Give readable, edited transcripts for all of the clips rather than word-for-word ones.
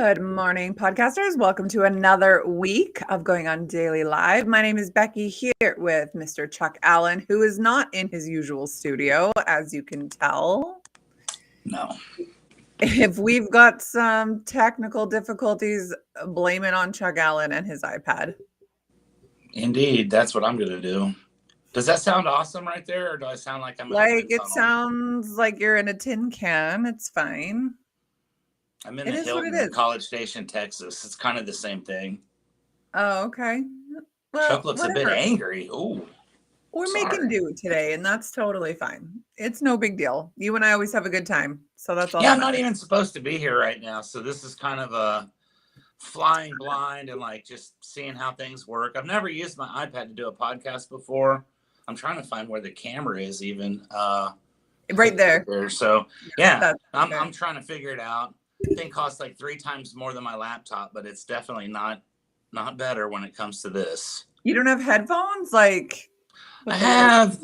Good morning, podcasters. Welcome to another week of Going on Daily Live. My name is Becky here with Mr. Chuck Allen, who is not in his usual studio, as you can tell. No. If we've got some technical difficulties, blame it on Chuck Allen and his iPad. Indeed, that's what I'm going to do. Does that sound awesome right there, or do I sound like I'm in a wind It tunnel? sounds like you're in a tin can. It's fine. I'm in the Hilton in College Station, Texas. It's kind of the same thing. Oh, okay. Well, Chuck looks a bit angry. Ooh. We're making do today, and that's totally fine. It's no big deal. You and I always have a good time, so that's all. Yeah, I'm not even supposed to be here right now, so this is kind of a flying blind and like just seeing how things work. I've never used my iPad to do a podcast before. I'm trying to find where the camera is even. Right there. So yeah, I'm trying to figure it out. The thing costs like 3 times more than my laptop, but it's definitely not better when it comes to this. You don't have headphones? Like I have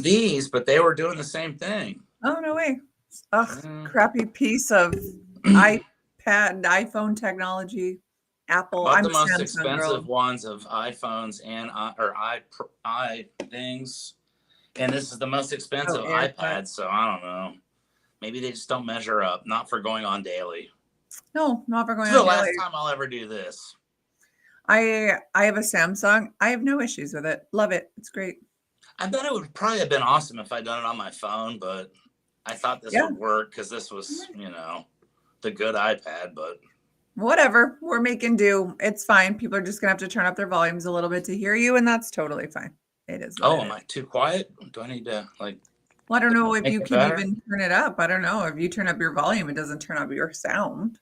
these, but they were doing the same thing. Oh, no way. Ugh, crappy piece of iPad, iPhone technology. Apple. I'm the most expensive ones of iPhones and i things, and this is the most expensive iPad. So I don't know. Maybe they just don't measure up. Not for Going on Daily. No, not for Going on Daily. This is the Daily. last time I'll ever do this. I have a Samsung. I have no issues with it. Love it. It's great. I bet it would probably have been awesome if I'd done it on my phone, but I thought this would work because this was, the good iPad, but whatever. We're making do. It's fine. People are just going to have to turn up their volumes a little bit to hear you, and that's totally fine. It is. Am I too quiet? Do I need to, Well, I don't know if you can even turn it up. I don't know. If you turn up your volume, it doesn't turn up your sound.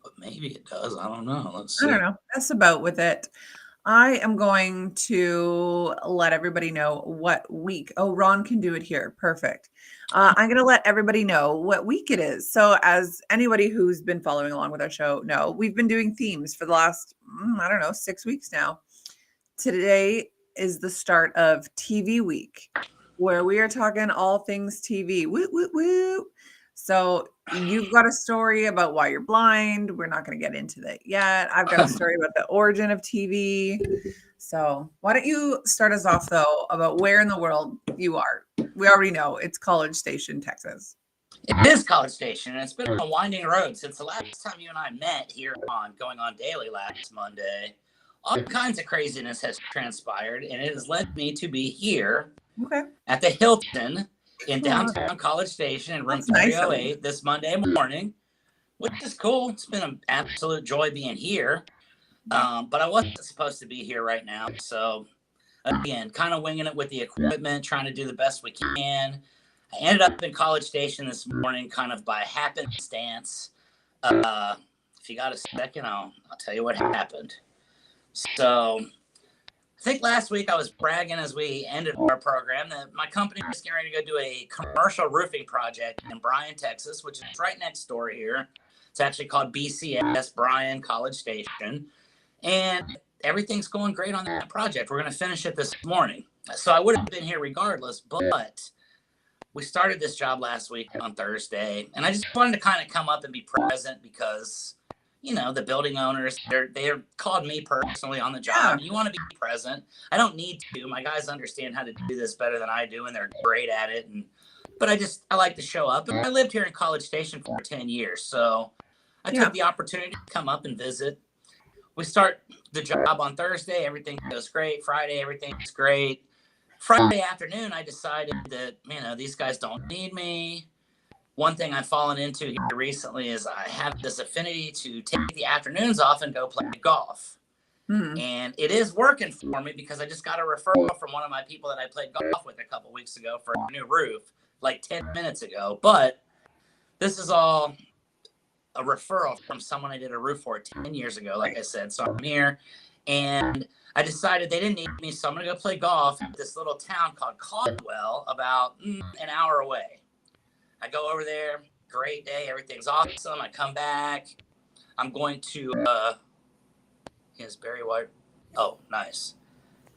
But maybe it does. I don't know. Let's see. I don't know. That's about with it. I am going to let everybody know what week. Oh, Ron can do it here. Perfect. I'm going to let everybody know what week it is. So as anybody who's been following along with our show know, we've been doing themes for the last, 6 weeks now. Today is the start of TV week, where we are talking all things TV. Woo, woo, woo. So you've got a story about why you're blind. We're not going to get into that yet. I've got a story about the origin of TV. So why don't you start us off, though, about where in the world you are? We already know it's College Station, Texas. It is College Station, and it's been a winding road since the last time you and I met here on Going on Daily last Monday. All kinds of craziness has transpired, and it has led me to be here at the Hilton in downtown College Station in room 308 this Monday morning, which is cool. It's been an absolute joy being here. But I wasn't supposed to be here right now. So again, kind of winging it with the equipment, trying to do the best we can. I ended up in College Station this morning kind of by happenstance. If you got a second, I'll tell you what happened. So I think last week I was bragging as we ended our program that my company was getting ready to go do a commercial roofing project in Bryan, Texas, which is right next door here. It's actually called BCS, Bryan College Station. And everything's going great on that project. We're going to finish it this morning. So I would have been here regardless, but we started this job last week on Thursday. And I just wanted to kind of come up and be present because the building owners, they're called me personally on the job. You want to be present. I don't need to. My guys understand how to do this better than I do, and they're great at it. But I like to show up. And I lived here in College Station for 10 years, so I took the opportunity to come up and visit. We start the job on Thursday. Everything goes great. Friday, everything's great. Friday afternoon, I decided that, these guys don't need me. One thing I've fallen into here recently is I have this affinity to take the afternoons off and go play golf. And it is working for me because I just got a referral from one of my people that I played golf with a couple weeks ago for a new roof, like 10 minutes ago. But this is all a referral from someone I did a roof for 10 years ago, like I said. So I'm here, and I decided they didn't need me, so I'm going to go play golf at this little town called Caldwell, about an hour away. I go over there, great day, everything's awesome. I come back. I'm going to, is Barry White? Oh, nice.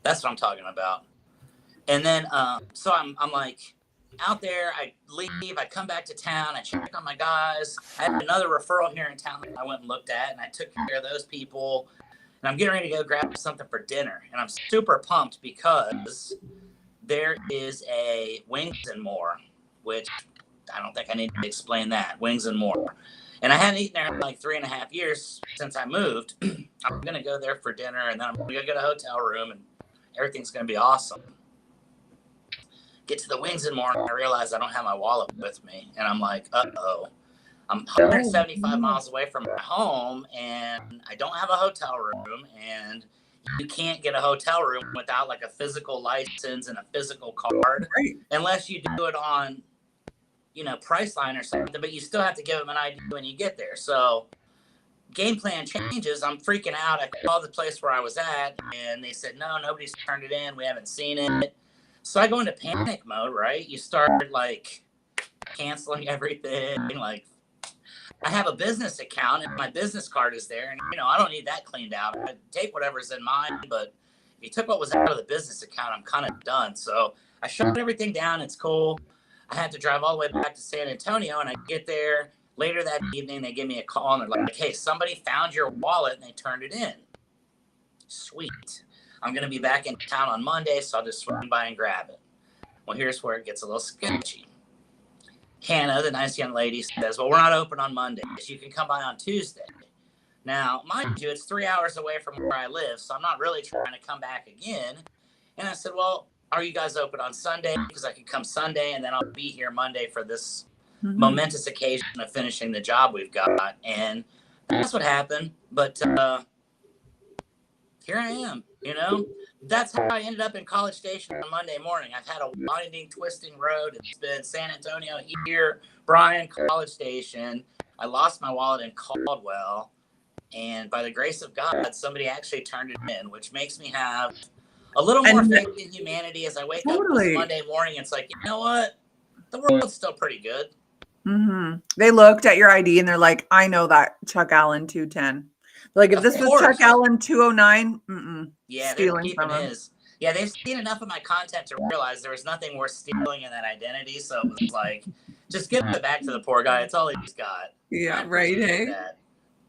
That's what I'm talking about. And then, so I'm like, out there, I leave, I come back to town, I check on my guys. I had another referral here in town that I went and looked at, and I took care of those people. And I'm getting ready to go grab something for dinner. And I'm super pumped because there is a Wings and More, which I don't think I need to explain that. Wings and More. And I hadn't eaten there in like 3.5 years since I moved. I'm going to go there for dinner, and then I'm going to go get a hotel room, and everything's going to be awesome. Get to the Wings and More, and I realize I don't have my wallet with me. And I'm like, uh-oh. I'm 175 miles away from my home, and I don't have a hotel room, and you can't get a hotel room without like a physical license and a physical card, Right. unless you do it on, Priceline or something, but you still have to give them an ID when you get there. So game plan changes. I'm freaking out. I called the place where I was at, and they said, no, nobody's turned it in. We haven't seen it. So I go into panic mode, right? You start like canceling everything, like, I have a business account and my business card is there, and I don't need that cleaned out. I take whatever's in mine, but if you took what was out of the business account, I'm kind of done. So I shut everything down. It's cool. I had to drive all the way back to San Antonio, and I get there later that evening. They give me a call, and they're like, hey, somebody found your wallet and they turned it in. Sweet. I'm going to be back in town on Monday, so I'll just swing by and grab it. Well, here's where it gets a little sketchy. Hannah, the nice young lady, says, well, we're not open on Mondays. You can come by on Tuesday. Now, mind you, it's 3 hours away from where I live, so I'm not really trying to come back again. And I said, well, are you guys open on Sunday? Because I could come Sunday, and then I'll be here Monday for this momentous occasion of finishing the job we've got. And that's what happened. But here I am, That's how I ended up in College Station on Monday morning. I've had a winding, twisting road. It's been San Antonio here, Bryan, College Station. I lost my wallet in Caldwell. And by the grace of God, somebody actually turned it in, which makes me have a little more faith in humanity as I wake up this Monday morning. It's like, you know what? The world's still pretty good. They looked at your ID and they're like, I know that Chuck Allen 210. Like, if this was Chuck Allen 209, yeah, they're keeping his. Yeah, they've seen enough of my content to realize there was nothing worth stealing in that identity. So it was like, just give it back to the poor guy. It's all he's got. Yeah, right. Hey.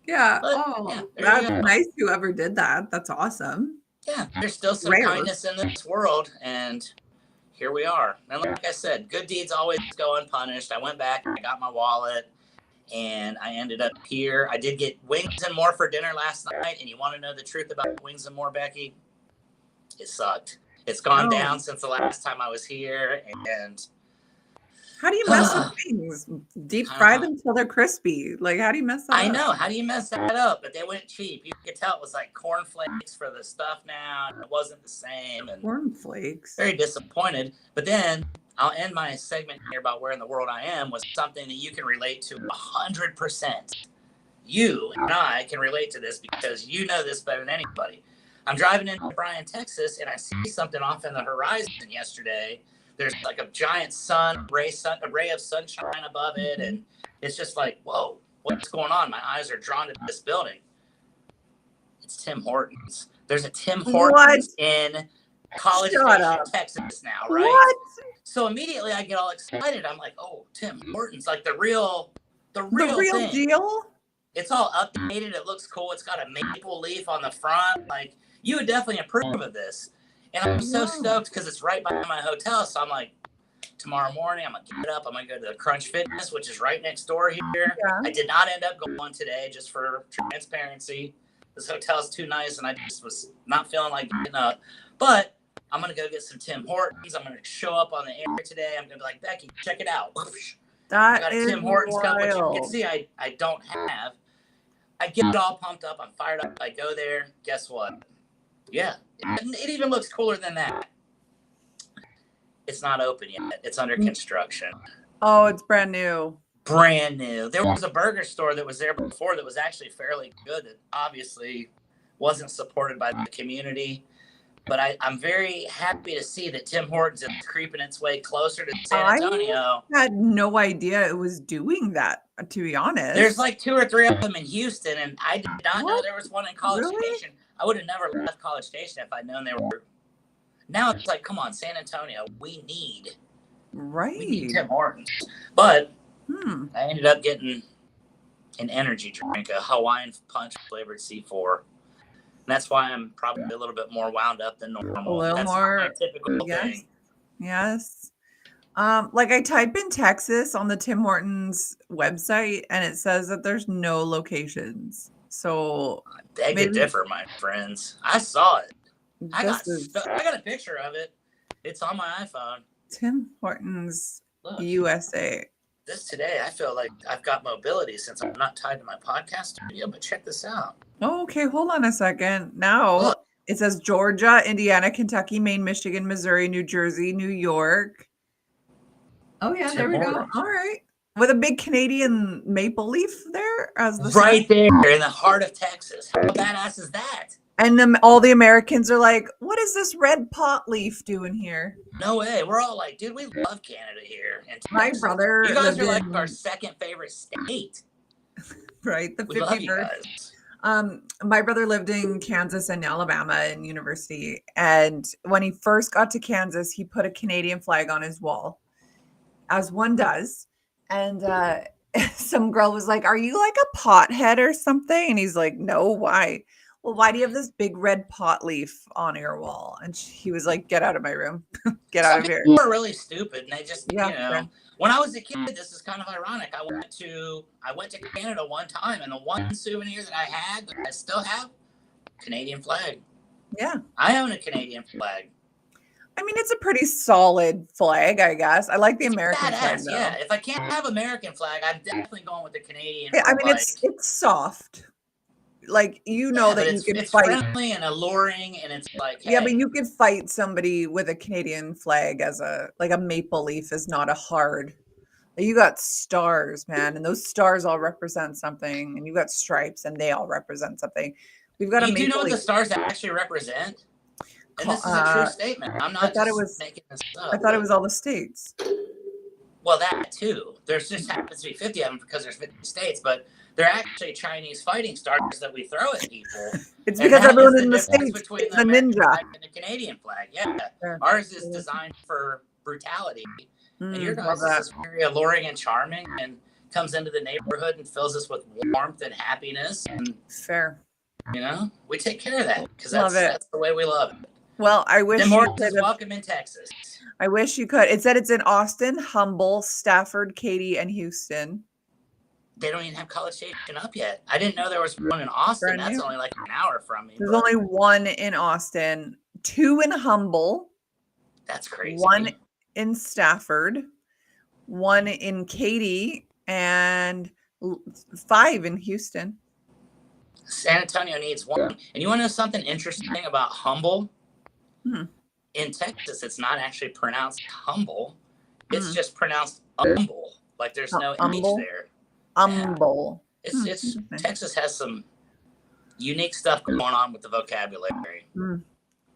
Yeah. But, that's nice. Whoever did that. That's awesome. Yeah, there's still some kindness in this world, and here we are. And like I said, good deeds always go unpunished. I went back, I got my wallet, and I ended up here. I did get Wings and More for dinner last night, and you want to know the truth about Wings and More, Becky? It sucked. It's gone down since the last time I was here, and how do you mess with things? Deep fry them till they're crispy. Like, how do you mess that up? I know. How do you mess that up? But they went cheap. You could tell it was like cornflakes for the stuff now, and it wasn't the same. And cornflakes. Very disappointed. But then I'll end my segment here about where in the world I am with something that you can relate to 100%. You and I can relate to this because you know this better than anybody. I'm driving into Bryan, Texas, and I see something off in the horizon yesterday. There's like a giant a ray of sunshine above it, and it's just like, whoa, what's going on? My eyes are drawn to this building. It's Tim Hortons. There's a Tim Hortons in College Station, Texas now, right? What? So immediately I get all excited. I'm like, oh, Tim Hortons, like the real thing. Deal? It's all updated. It looks cool. It's got a maple leaf on the front. Like, you would definitely approve of this. And I'm so stoked because it's right by my hotel. So I'm like, tomorrow morning, I'm going to get up. I'm going to go to the Crunch Fitness, which is right next door here. Yeah. I did not end up going today, just for transparency. This hotel's too nice, and I just was not feeling like getting up. But I'm going to go get some Tim Hortons. I'm going to show up on the air today. I'm going to be like, Becky, check it out. That I got a Tim Hortons cup, which you can see I don't have. I get it all pumped up. I'm fired up. I go there. Guess what? Yeah, it even looks cooler than that. It's not open yet. It's under construction. Oh, it's brand new. Brand new. There was a burger store that was there before that was actually fairly good that obviously wasn't supported by the community. But I'm very happy to see that Tim Hortons is creeping its way closer to San Antonio. I had no idea it was doing that, to be honest. There's like 2 or 3 of them in Houston, and I did not know there was one in College Station. I would have never left College Station if I'd known they were. Now it's like, come on, San Antonio, we need Right. We need Tim Hortons. But I ended up getting an energy drink, a Hawaiian punch flavored C4. And that's why I'm probably a little bit more wound up than normal. A little That's more, not my typical thing. Yes. Like I type in Texas on the Tim Hortons website and it says that there's no locations. So I beg to differ, my friends. I saw it. I got a picture of it. It's on my iPhone. Tim Hortons USA. This today, I feel like I've got mobility since I'm not tied to my podcast studio, but check this out. Oh, okay, hold on a second. Now it says Georgia, Indiana, Kentucky, Maine, Michigan, Missouri, New Jersey, New York. Oh yeah, there we go. All right. With a big Canadian maple leaf there as the right there in the heart of Texas. How badass is that? And then all the Americans are like, what is this red pot leaf doing here? No way. We're all like, dude, we love Canada here. And my brother, you guys are like our second favorite state. Right. The we love you guys. My brother lived in Kansas and Alabama in university. And when he first got to Kansas, he put a Canadian flag on his wall, as one does. And some girl was like, are you like a pothead or something? And he's like, no, why? Well, why do you have this big red pot leaf on your wall? And he was like, get out of my room. Get out of here. People are really stupid. And they just, when I was a kid, this is kind of ironic. I went to Canada one time, and the one souvenir that I had, that I still have, Canadian flag. Yeah. I own a Canadian flag. I mean, it's a pretty solid flag, I guess. I like the American flag, though. Yeah, if I can't have American flag, I'm definitely going with the Canadian. Yeah, I mean, it's soft. Like, that you can fight. It's friendly and alluring, and it's like, hey. Yeah, but you could fight somebody with a Canadian flag as a maple leaf is not a hard. You got stars, man, and those stars all represent something, and you got stripes, and they all represent something. We've got a maple leaf. Do you know what the stars actually represent? And this is a true statement. I'm not making this up. I thought it was all the states. Well, that too. There's just happens to be 50 of them because there's 50 states, but they're actually Chinese fighting stars that we throw at people. It's because everyone in the states between the ninja and the Canadian flag. Yeah. Ours is designed for brutality, and your guys is very alluring and charming, and comes into the neighborhood and fills us with warmth and happiness. And fair. We take care of that because that's the way we love it. Well, I wish you could. Welcome in Texas. I wish you could. It said it's in Austin, Humble, Stafford, Katy, and Houston. They don't even have College Station up yet. I didn't know there was one in Austin. That's only like an hour from me. There's only one in Austin, 2 in Humble. That's crazy. 1 in Stafford, 1 in Katy, and 5 in Houston. San Antonio needs 1. And you want to know something interesting about Humble? In Texas, it's not actually pronounced humble. It's just pronounced umble. Like there's no H there. Umble. Yeah. It's Texas has some unique stuff going on with the vocabulary.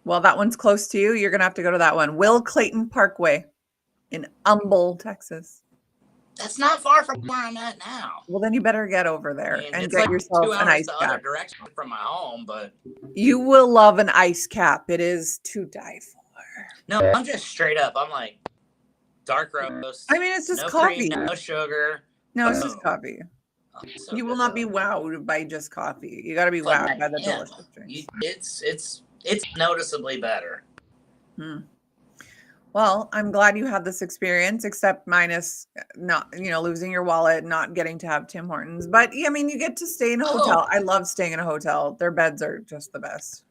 Well, that one's close to you. You're gonna have to go to that one. Will Clayton Parkway in Humble, Texas. That's not far from where I'm at now. Well, then you better get over there and get yourself an ice cap. 2 hours the other direction from my home, but you will love an ice cap. It is to die for. No, I'm just straight up. I'm like dark roast. I mean, it's just no coffee. Cream, no sugar. No, it's just coffee. So you will not be wowed by just coffee. You got to be wowed by the delicious drink. It's noticeably better. Well, I'm glad you had this experience, except minus not, losing your wallet, not getting to have Tim Hortons. But I mean, you get to stay in a hotel. I love staying in a hotel. Their beds are just the best.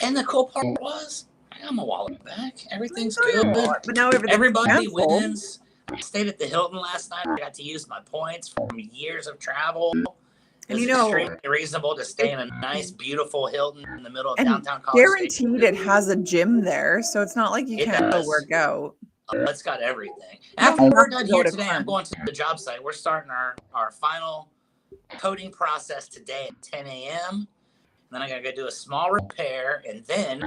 And the cool part was, I got my wallet back. Everything's good. But now everybody wins. I stayed at the Hilton last night. I got to use my points from years of travel. And it's extremely reasonable to stay in a nice, beautiful Hilton in the middle of downtown College Station. Guaranteed it has a gym there, so it's not like you can't go work out. It's got everything. After we're done here today, I'm going to the job site. We're starting our final coding process today at 10 a.m. Then I got to go do a small repair, and then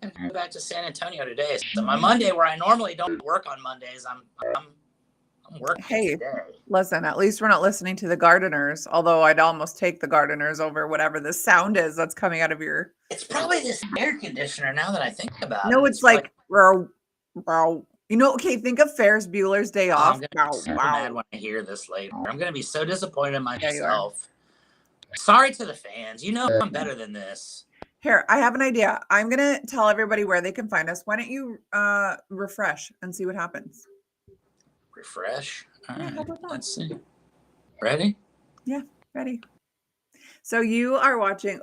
I'm going to go back to San Antonio today. So my Monday, where I normally don't work on Mondays, I'm working today. Listen, at least we're not listening to the gardeners, although I'd almost take the gardeners over whatever the sound is that's coming out of your... It's probably this air conditioner now that I think about it. No, it's like... Row. Okay, think of Ferris Bueller's Day Oh, I'm Off. gonna be Wow, so mad when I hear this later. I'm gonna be so disappointed in Yeah, you are. myself. Sorry to the fans. You know I'm better than this. Here, I have an idea. I'm gonna tell everybody where they can find us. Why don't you refresh and see what happens? Refresh. All Yeah, right. how about that? Let's see. Ready? Yeah, ready. So you are watching,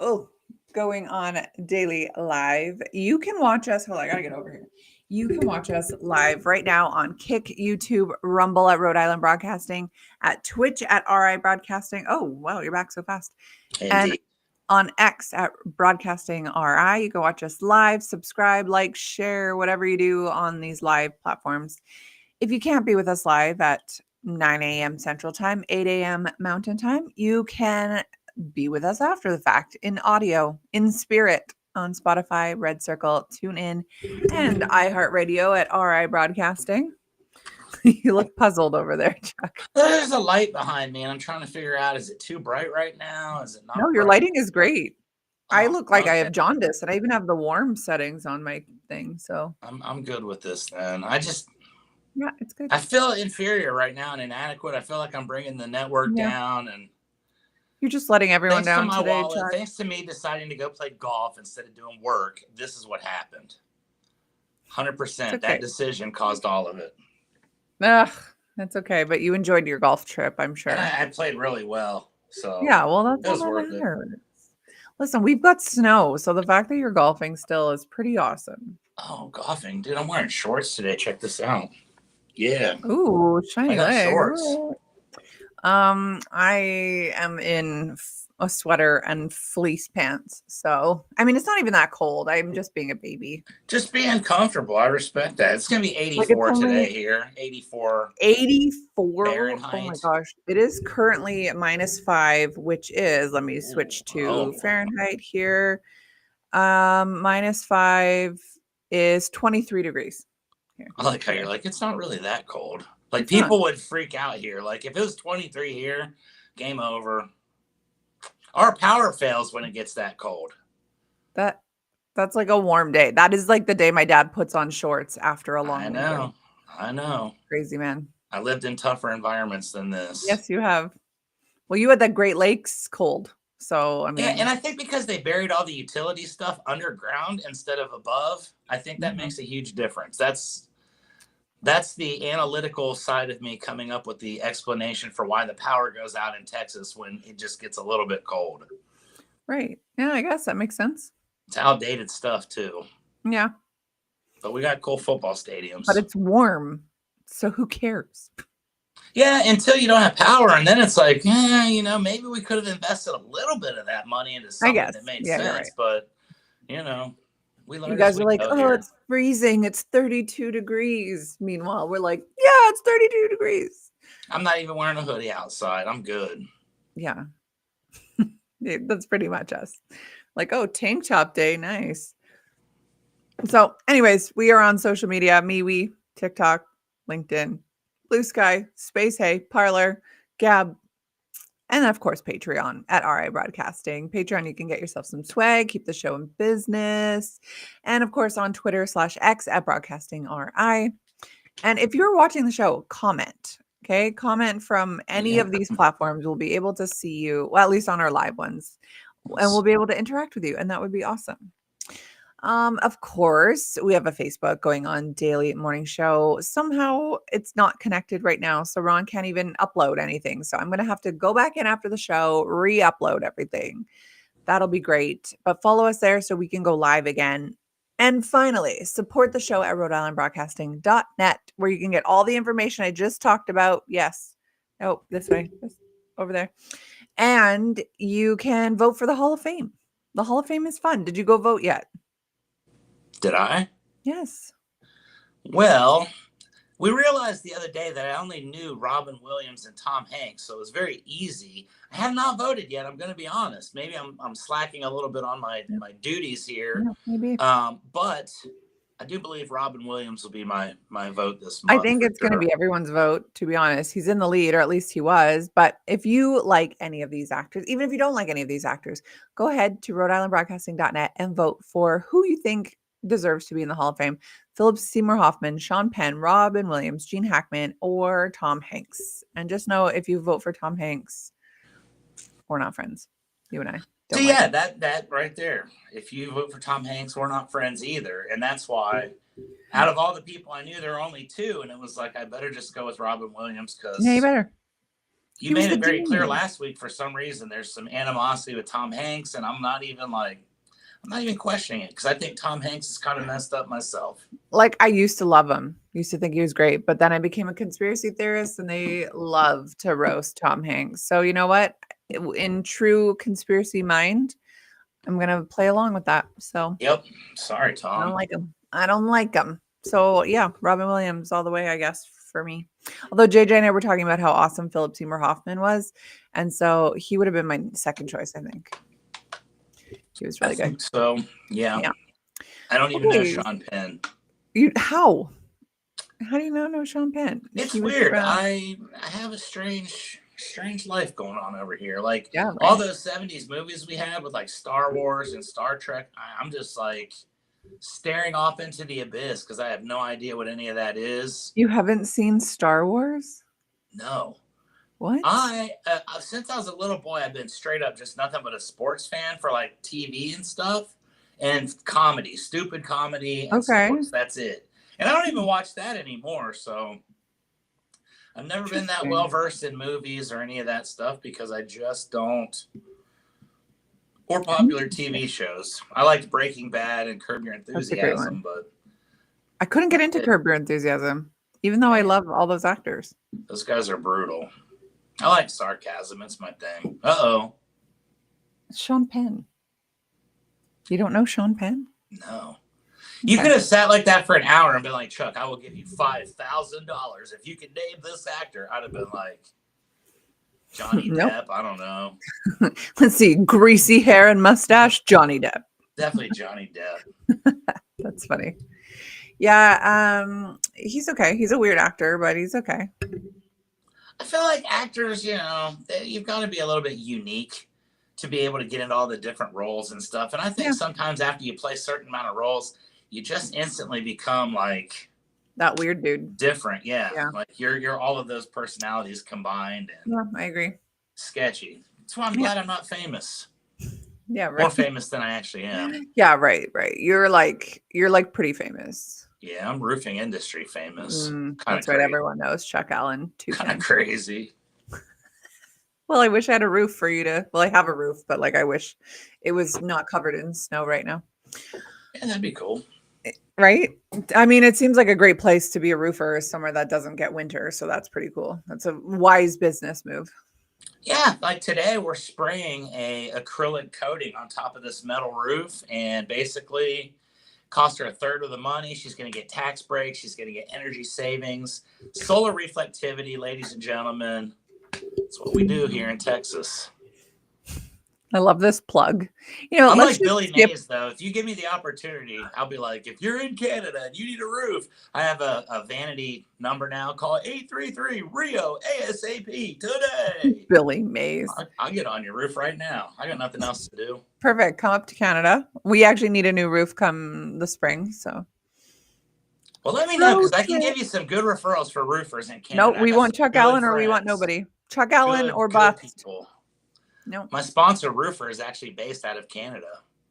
going on daily live. You can watch us. Hold on, I gotta get over here. You can watch us live right now on Kick, YouTube, Rumble at Rhode Island Broadcasting, at Twitch at RI Broadcasting. Oh, wow, you're back so fast. And Indeed. on X at Broadcasting RI. You can watch us live, subscribe, like, share, whatever you do on these live platforms. If you can't be with us live at 9 a.m. Central Time, 8 a.m. Mountain Time, you can be with us after the fact in audio, in spirit on Spotify, Red Circle, TuneIn, and iHeartRadio at RI Broadcasting. You look puzzled over there, Chuck. There's a light behind me, and I'm trying to figure out, is it too bright right now? Is it not? No, your bright? lighting is great. I Oh, look like I okay. have jaundice, and I even have the warm settings on my thing. So I'm good with this then. yeah, it's good. I feel inferior right now and inadequate. I feel like I'm bringing the network Yeah. down, and You're just letting everyone thanks to down my today, wallet, Chuck. thanks to me deciding to go play golf instead of doing work, this is what happened. 100%. Okay. That decision caused all of it. Ugh, that's okay. But you enjoyed your golf trip, I'm sure. And I played really well. So Yeah, well, that's it was all that worth it. matters. Listen, we've got snow, so the fact that you're golfing still is pretty awesome. Oh, golfing. Dude, I'm wearing shorts today. Check this out. Yeah. Ooh, I shiny got legs. shorts. Ooh. I am in a sweater and fleece pants. So, I mean, it's not even that cold. I'm just being a baby. Just being comfortable. I respect that. It's going to be 84 Like, it's only today here. 84. 84. Fahrenheit. Oh my gosh. It is currently -5, which is, let me switch to Fahrenheit here. -5 is 23 degrees. Here, I like how you're like, it's not really that cold. Like, it's people not. would freak out here. Like, if it was 23 here, game over. Our power fails when it gets that cold. That's like a warm day. That is like the day my dad puts on shorts after a long winter. I know. Crazy man. I lived in tougher environments than this. Yes, you have. Well, you had that Great Lakes cold. So, I mean. Yeah, and I think because they buried all the utility stuff underground instead of above, I think that makes a huge difference. That's the analytical side of me coming up with the explanation for why the power goes out in Texas when it just gets a little bit cold. Right. Yeah, I guess that makes sense. It's outdated stuff too. Yeah. But we got cool football stadiums. But it's warm. So who cares? Yeah, until you don't have power. And then it's like, maybe we could have invested a little bit of that money into something that made sense. Right. But, we learned. You guys are like, oh, it's freezing. It's 32 degrees. Meanwhile, we're like, yeah, it's 32 degrees. I'm not even wearing a hoodie outside. I'm good. Yeah. That's pretty much us. Like, oh, tank top day. Nice. So anyways, we are on social media, MeWe, TikTok, LinkedIn, Blue Sky, Space Hey, Parlor, Gab, and then, of course, Patreon at RI Broadcasting. Patreon, you can get yourself some swag, keep the show in business. And, of course, on Twitter/X at Broadcasting RI. And if you're watching the show, comment. Okay, comment from any of these platforms. We'll be able to see you, well, at least on our live ones. And we'll be able to interact with you. And that would be awesome. Of course, we have a Facebook going on daily morning show. Somehow it's not connected right now. So Ron can't even upload anything. So I'm going to have to go back in after the show, re-upload everything. That'll be great. But follow us there so we can go live again. And finally, support the show at RhodeIslandBroadcasting.net, where you can get all the information I just talked about. Yes. Oh, this way. Over there. And you can vote for the Hall of Fame. The Hall of Fame is fun. Did you go vote yet? Did I? Yes. Well, we realized the other day that I only knew Robin Williams and Tom Hanks, so it was very easy. I have not voted yet. I'm going to be honest. Maybe I'm slacking a little bit on my duties here. Yeah, maybe. But I do believe Robin Williams will be my vote this month. I think it's going to be everyone's vote, to be honest. He's in the lead, or at least he was. But if you like any of these actors, even if you don't like any of these actors, go ahead to RhodeIslandBroadcasting.net and vote for who you think deserves to be in the Hall of Fame. Philip Seymour Hoffman, Sean Penn, Robin Williams, Gene Hackman, or Tom Hanks. And just know if you vote for Tom Hanks, we're not friends. You and I So don't like him. that right there. If you vote for Tom Hanks, we're not friends either. And that's why out of all the people I knew, there were only two, and it was like I better just go with Robin Williams Yeah, you because better. you He was made the it very clear dean. last week for some reason there's some animosity with Tom Hanks, and I'm not even questioning it because I think Tom Hanks is kind of messed up myself. Like, I used to love him. Used to think he was great, but then I became a conspiracy theorist and they love to roast Tom Hanks. So you know what? In true conspiracy mind, I'm gonna play along with that. So Yep. Sorry, I Tom. don't like him. I don't like him. So yeah, Robin Williams all the way, I guess, for me. Although JJ and I were talking about how awesome Philip Seymour Hoffman was, and so he would have been my second choice, I think. He was really I good. think so. Yeah. Yeah. I don't even know Okay. Sean Penn. How? How do you not know Sean Penn? It's He was weird. around- I have a strange life going on over here. Like Yeah, all right. those 70s movies we had with like Star Wars and Star Trek, I'm just like staring off into the abyss because I have no idea what any of that is. You haven't seen Star Wars? No. What? Since I was a little boy, I've been straight up just nothing but a sports fan for like TV and stuff and comedy, stupid comedy and Okay. sports. That's it. And I don't even watch that anymore. So I've never been that well versed in movies or any of that stuff because I just don't. Or popular TV shows. I liked Breaking Bad and Curb Your That's a great Enthusiasm, one. but I couldn't get into Curb Your Enthusiasm, even though I love all those actors. those guys are brutal. I like sarcasm. It's my thing. Uh-oh. Sean Penn. You don't know Sean Penn? No. You could have sat like that for an hour and been like, Chuck, I will give you $5,000 if you can name this actor. I'd have been like, Johnny Nope. Depp. I don't know. Let's see. Greasy hair and mustache, Johnny Depp. Definitely Johnny Depp. That's funny. Yeah, he's okay. He's a weird actor, but he's okay. I feel like actors, you've got to be a little bit unique to be able to get into all the different roles and stuff. And I think sometimes after you play a certain amount of roles, you just instantly become like that weird dude. Different, yeah. Like you're all of those personalities combined. And yeah, I agree. Sketchy. That's why I'm glad I'm not famous. Yeah, right. More famous than I actually am. Yeah, right. You're like pretty famous. Yeah, I'm roofing industry famous. That's right. Everyone knows Chuck Allen. Kind of crazy. Well, I wish I had a roof for you to. Well, I have a roof, but like I wish it was not covered in snow right now. Yeah, that'd be cool. Right? I mean, it seems like a great place to be a roofer is somewhere that doesn't get winter. So that's pretty cool. That's a wise business move. Yeah, like today we're spraying a acrylic coating on top of this metal roof, and basically cost her a third of the money. She's going to get tax breaks. She's going to get energy savings, solar reflectivity, ladies and gentlemen. That's what we do here in Texas. I love this plug. I'm like Billy Mays, though. If you give me the opportunity, I'll be like, if you're in Canada and you need a roof, I have a vanity number now. Call 833-RIO ASAP today. Billy Mays. I'll get on your roof right now. I got nothing else to do. Perfect. Come up to Canada. We actually need a new roof come the spring. So. Well, let me know because I can give you some good referrals for roofers in Canada. No, we want Chuck Allen or we want nobody. Chuck Allen or bust. People. No. My sponsor, Roofer, is actually based out of Canada.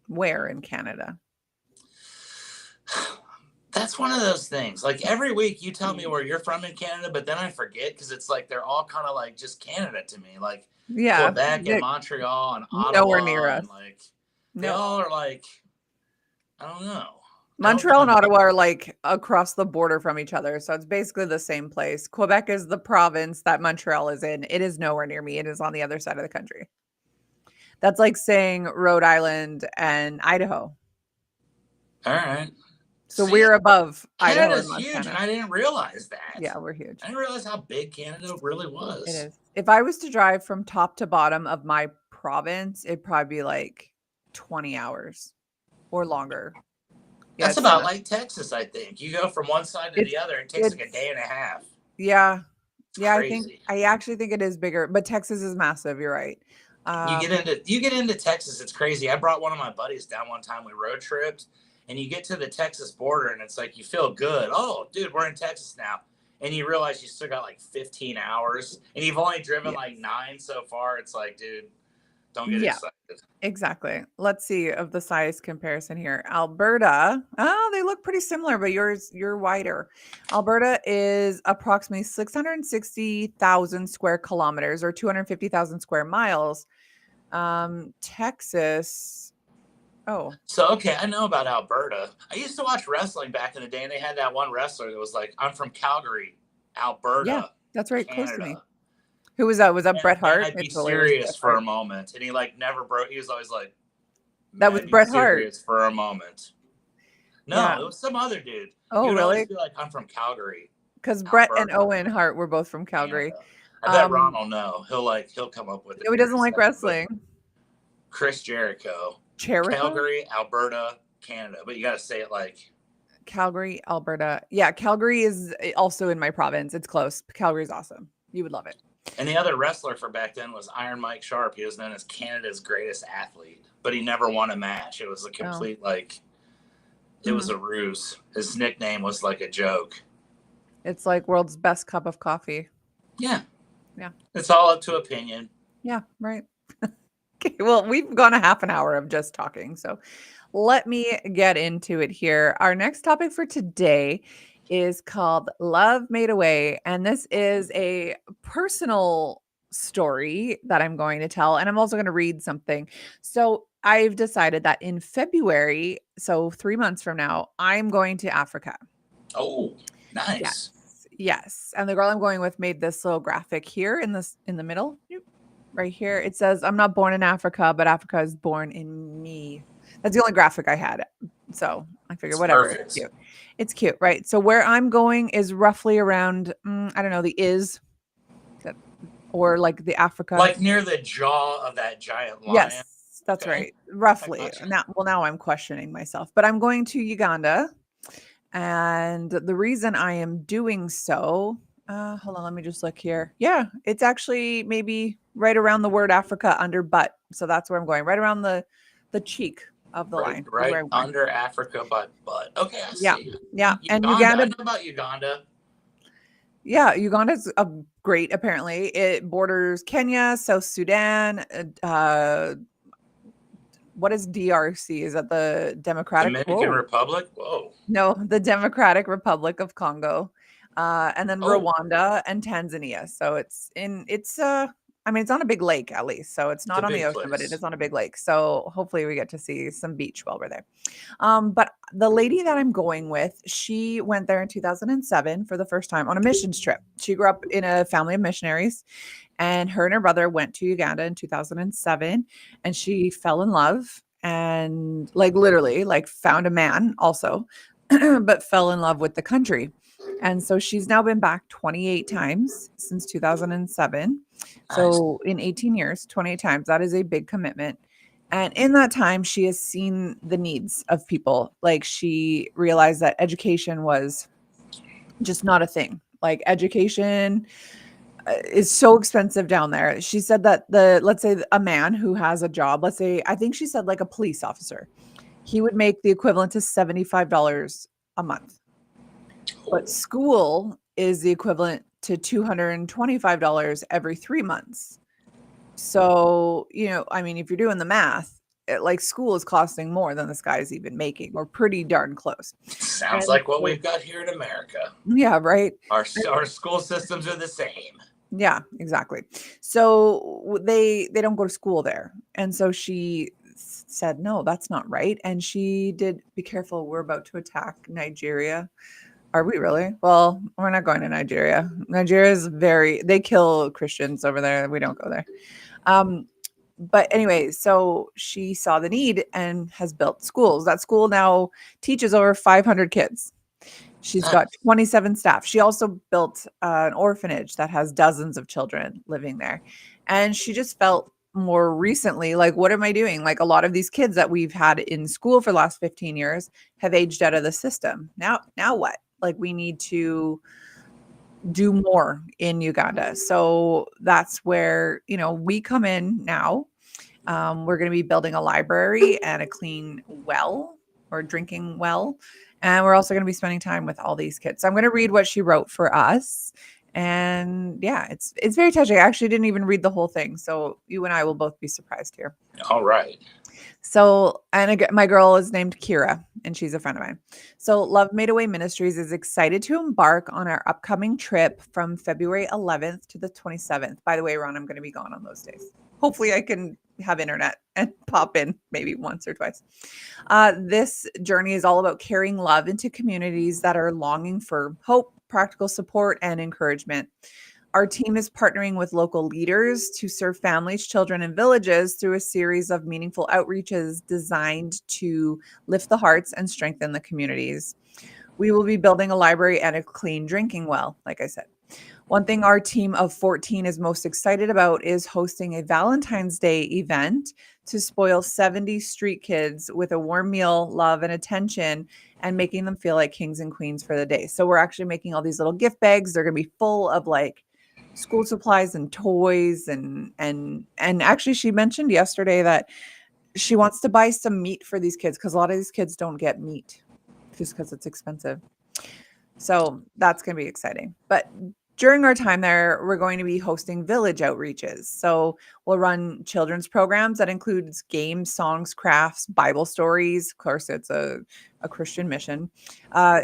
Where in Canada? That's one of those things. Like every week you tell me where you're from in Canada, but then I forget because it's like they're all kind of like just Canada to me. Like Quebec and Montreal and Ottawa. Nowhere near us. Like they all are like, I don't know. Montreal and Ottawa are like across the border from each other. So it's basically the same place. Quebec is the province that Montreal is in. It is nowhere near me. It is on the other side of the country. That's like saying Rhode Island and Idaho. All right. So we're above Canada's Idaho. Huge, and I didn't realize that. Yeah, we're huge. I didn't realize how big Canada really was. It is. If I was to drive from top to bottom of my province, it'd probably be like 20 hours or longer. Yeah, that's about like Texas, I think. You go from one side to the other. It takes like a day and a half. Yeah. Yeah, I actually think it is bigger, but Texas is massive. You're right. You get into Texas, it's crazy. I brought one of my buddies down one time. We road tripped, and you get to the Texas border, and it's like you feel good. Oh, dude, we're in Texas now. And you realize you still got like 15 hours, and you've only driven like 9 so far. It's like, dude, don't get excited. Exactly. Let's see of the size comparison here. Alberta, they look pretty similar, but you're wider. Alberta is approximately 660,000 square kilometers or 250,000 square miles. Texas, So, okay, I know about Alberta. I used to watch wrestling back in the day, and they had that one wrestler that was like, I'm from Calgary, Alberta. yeah, that's right, Canada. close to me. Who was that? Was that Bret Hart? I'd be serious for a moment. And he like never broke. He was always like, that was Bret Hart. Serious for a moment. No, it was some other dude. Oh, You'd really? always be like, I'm from Calgary. Because Bret and Owen Hart were both from Calgary. Canada. I bet Ron will know. He'll come up with it. No, he doesn't like wrestling. Chris Jericho. Calgary, Alberta, Canada. But you got to say it like Calgary, Alberta. Yeah, Calgary is also in my province. It's close. Calgary's awesome. You would love it. And the other wrestler for back then was Iron Mike Sharp. He was known as Canada's greatest athlete, but he never won a match. It was a complete it was a ruse. His nickname was like a joke. It's like world's best cup of coffee. Yeah. Yeah. It's all up to opinion. Yeah, right. Okay, well, we've gone a half an hour of just talking. So let me get into it here. Our next topic for today is called Love Made Away. And this is a personal story that I'm going to tell. And I'm also going to read something. So I've decided that in February, so 3 months from now, I'm going to Africa. Oh, nice. Yes. And the girl I'm going with made this little graphic here in the middle. Right here. It says, I'm not born in Africa, but Africa is born in me. That's the only graphic I had. So I figured whatever. Perfect. It's cute. It's cute, right? So where I'm going is roughly around, I don't know, the or like the Africa. Like near the jaw of that giant lion. Yes, that's right. Roughly. Now I'm questioning myself, but I'm going to Uganda. And the reason I am doing so, hold on, let me just look here. Yeah, it's actually maybe right around the word Africa under butt. So that's where I'm going, right around the cheek of the line. Right under Africa, butt. Okay, I see. Yeah. Uganda, And Uganda. I know about Uganda. Yeah, Uganda's great, apparently. It borders Kenya, South Sudan. What is DRC? Is that the Dominican Republic? Whoa. No, the Democratic Republic of Congo. And then Rwanda and Tanzania. So it's on a big lake at least. So it's not on the ocean, but it is on a big lake. So hopefully we get to see some beach while we're there. But the lady that I'm going with, she went there in 2007 for the first time on a missions trip. She grew up in a family of missionaries, and her and her brother went to Uganda in 2007, and she fell in love and literally found a man also, but fell in love with the country. And so she's now been back 28 times since 2007. So in 18 years, 28 times, that is a big commitment. And in that time, she has seen the needs of people. She realized that education was just not a thing. Education is so expensive down there. She said that let's say a man who has a job, let's say, I think she said a police officer, he would make the equivalent to $75 a month. But school is the equivalent to $225 every 3 months. So, if you're doing the math, school is costing more than this guy's even making. We're pretty darn close. Sounds like what we've got here in America. Yeah, right. Our school systems are the same. Yeah, exactly. So they don't go to school there. And so she said, no, that's not right. And she did, be careful, we're about to attack Nigeria. Are we really? Well, we're not going to Nigeria. Nigeria is they kill Christians over there. We don't go there. But anyway, so she saw the need and has built schools. That school now teaches over 500 kids. She's got 27 staff. She also built an orphanage that has dozens of children living there. And she just felt more recently, what am I doing? A lot of these kids that we've had in school for the last 15 years have aged out of the system. Now what? We need to do more in Uganda. So that's where, we come in now. We're going to be building a library and a clean well or drinking well. And we're also going to be spending time with all these kids. So I'm going to read what she wrote for us. And yeah, it's very touching. I actually didn't even read the whole thing. So you and I will both be surprised here. All right. So, and again, my girl is named Kira, and she's a friend of mine. So, Love Made Away Ministries is excited to embark on our upcoming trip from February 11th to the 27th. By the way, Ron, I'm going to be gone on those days. Hopefully, I can have internet and pop in maybe once or twice. This journey is all about carrying love into communities that are longing for hope, practical support, and encouragement. Our team is partnering with local leaders to serve families, children, and villages through a series of meaningful outreaches designed to lift the hearts and strengthen the communities. We will be building a library and a clean drinking well, like I said. One thing our team of 14 is most excited about is hosting a Valentine's Day event to spoil 70 street kids with a warm meal, love, and attention, and making them feel like kings and queens for the day. So we're actually making all these little gift bags. They're going to be full of like school supplies and toys and actually she mentioned yesterday that she wants to buy some meat for these kids because a lot of these kids don't get meat just because it's expensive. So that's going to be exciting. But during our time there, we're going to be hosting village outreaches. So we'll run children's programs that includes games, songs, crafts, Bible stories. Of course, it's a Christian mission,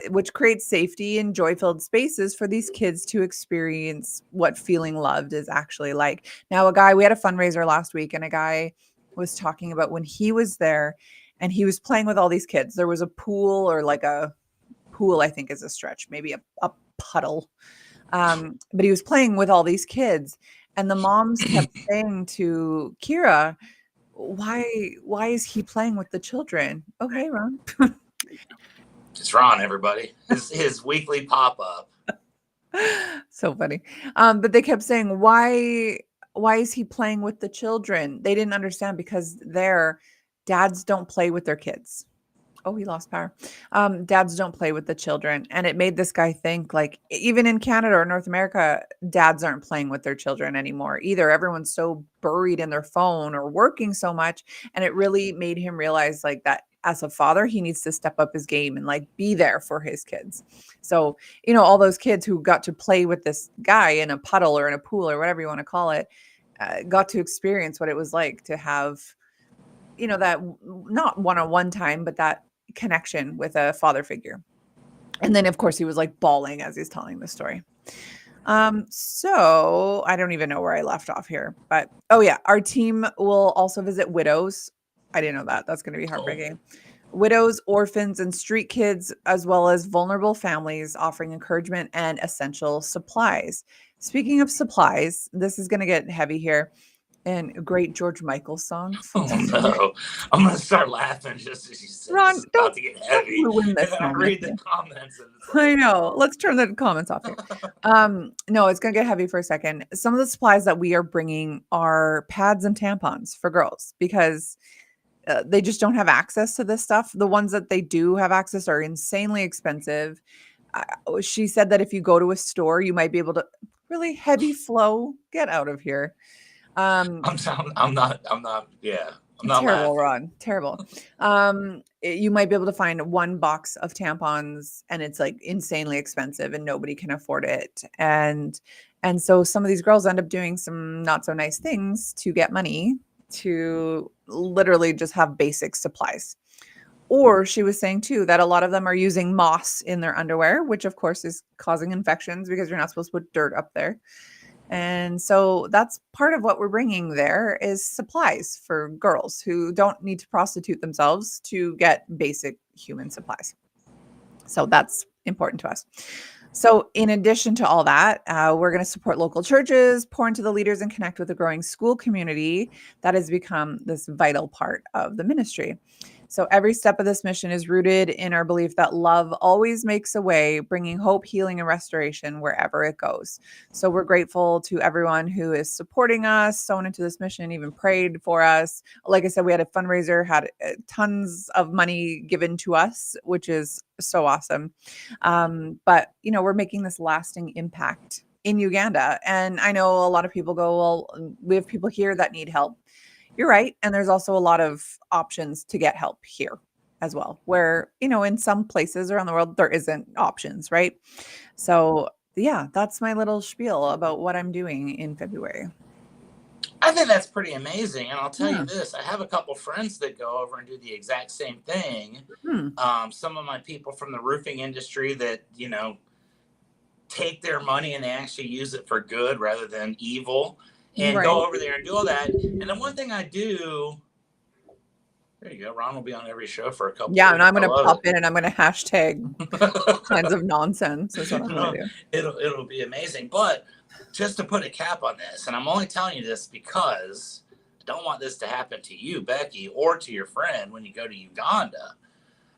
which creates safety and joy-filled spaces for these kids to experience what feeling loved is actually like. Now, we had a fundraiser last week, and a guy was talking about when he was there and he was playing with all these kids. There was a pool, or like a pool, I think is a stretch, maybe a puddle. But he was playing with all these kids, and the moms kept saying to Kira, why is he playing with the children? Oh, hey, Ron. It's Ron, everybody. His weekly pop-up. So funny. But they kept saying, why is he playing with the children? They didn't understand because their dads don't play with their kids. Oh, he lost power. Dads don't play with the children. And it made this guy think, like, even in Canada or North America, dads aren't playing with their children anymore either. Everyone's so buried in their phone or working so much. And it really made him realize, like, that as a father, he needs to step up his game and, like, be there for his kids. So, all those kids who got to play with this guy in a puddle or in a pool or whatever you want to call it, got to experience what it was like to have, that not one-on-one time, but that connection with a father figure. And then of course he was like bawling as he's telling the story. So I don't even know where I left off here, but oh yeah, our team will also visit widows. I didn't know that. That's going to be heartbreaking. Widows, orphans, and street kids, as well as vulnerable families, offering encouragement and essential supplies. Speaking of supplies, this is going to get heavy here. And a great George Michael song. Oh no! I'm gonna start laughing just as you said. Ron, it's about to get heavy. Ruin this and then I read the comments. And it's I know. Let's turn the comments off here. No, it's gonna get heavy for a second. Some of the supplies that we are bringing are pads and tampons for girls because they just don't have access to this stuff. The ones that they do have access are insanely expensive. She said that if you go to a store, you might be able to really heavy flow. Get out of here. I'm not. Yeah, I'm not terrible, laughing. Ron. Terrible. You might be able to find one box of tampons, and it's like insanely expensive, and nobody can afford it. And so some of these girls end up doing some not so nice things to get money to literally just have basic supplies. Or she was saying too that a lot of them are using moss in their underwear, which of course is causing infections because you're not supposed to put dirt up there. And so that's part of what we're bringing there is supplies for girls who don't need to prostitute themselves to get basic human supplies. So that's important to us. So in addition to all that, we're going to support local churches, pour into the leaders, and connect with the growing school community that has become this vital part of the ministry. So every step of this mission is rooted in our belief that love always makes a way, bringing hope, healing, and restoration wherever it goes. So we're grateful to everyone who is supporting us, sown into this mission, even prayed for us. Like I said, we had a fundraiser, had tons of money given to us, which is so awesome. But, we're making this lasting impact in Uganda. And I know a lot of people go, well, we have people here that need help. You're right. And there's also a lot of options to get help here. as well, where, in some places around the world, there isn't options, right? So yeah, that's my little spiel about what I'm doing in February. I think that's pretty amazing. And I'll tell Yeah. you this, I have a couple friends that go over and do the exact same thing. Hmm. Some of my people from the roofing industry that, take their money and they actually use it for good rather than evil, and Right. go over there and do all that. And then one thing I do, there you go. Ron will be on every show for a couple Yeah, and weeks. I'm I gonna love pop in and I'm gonna hashtag all it. kinds of nonsense is what I'm gonna do. It'll be amazing. But just to put a cap on this, and I'm only telling you this because I don't want this to happen to you, Becky, or to your friend when you go to Uganda.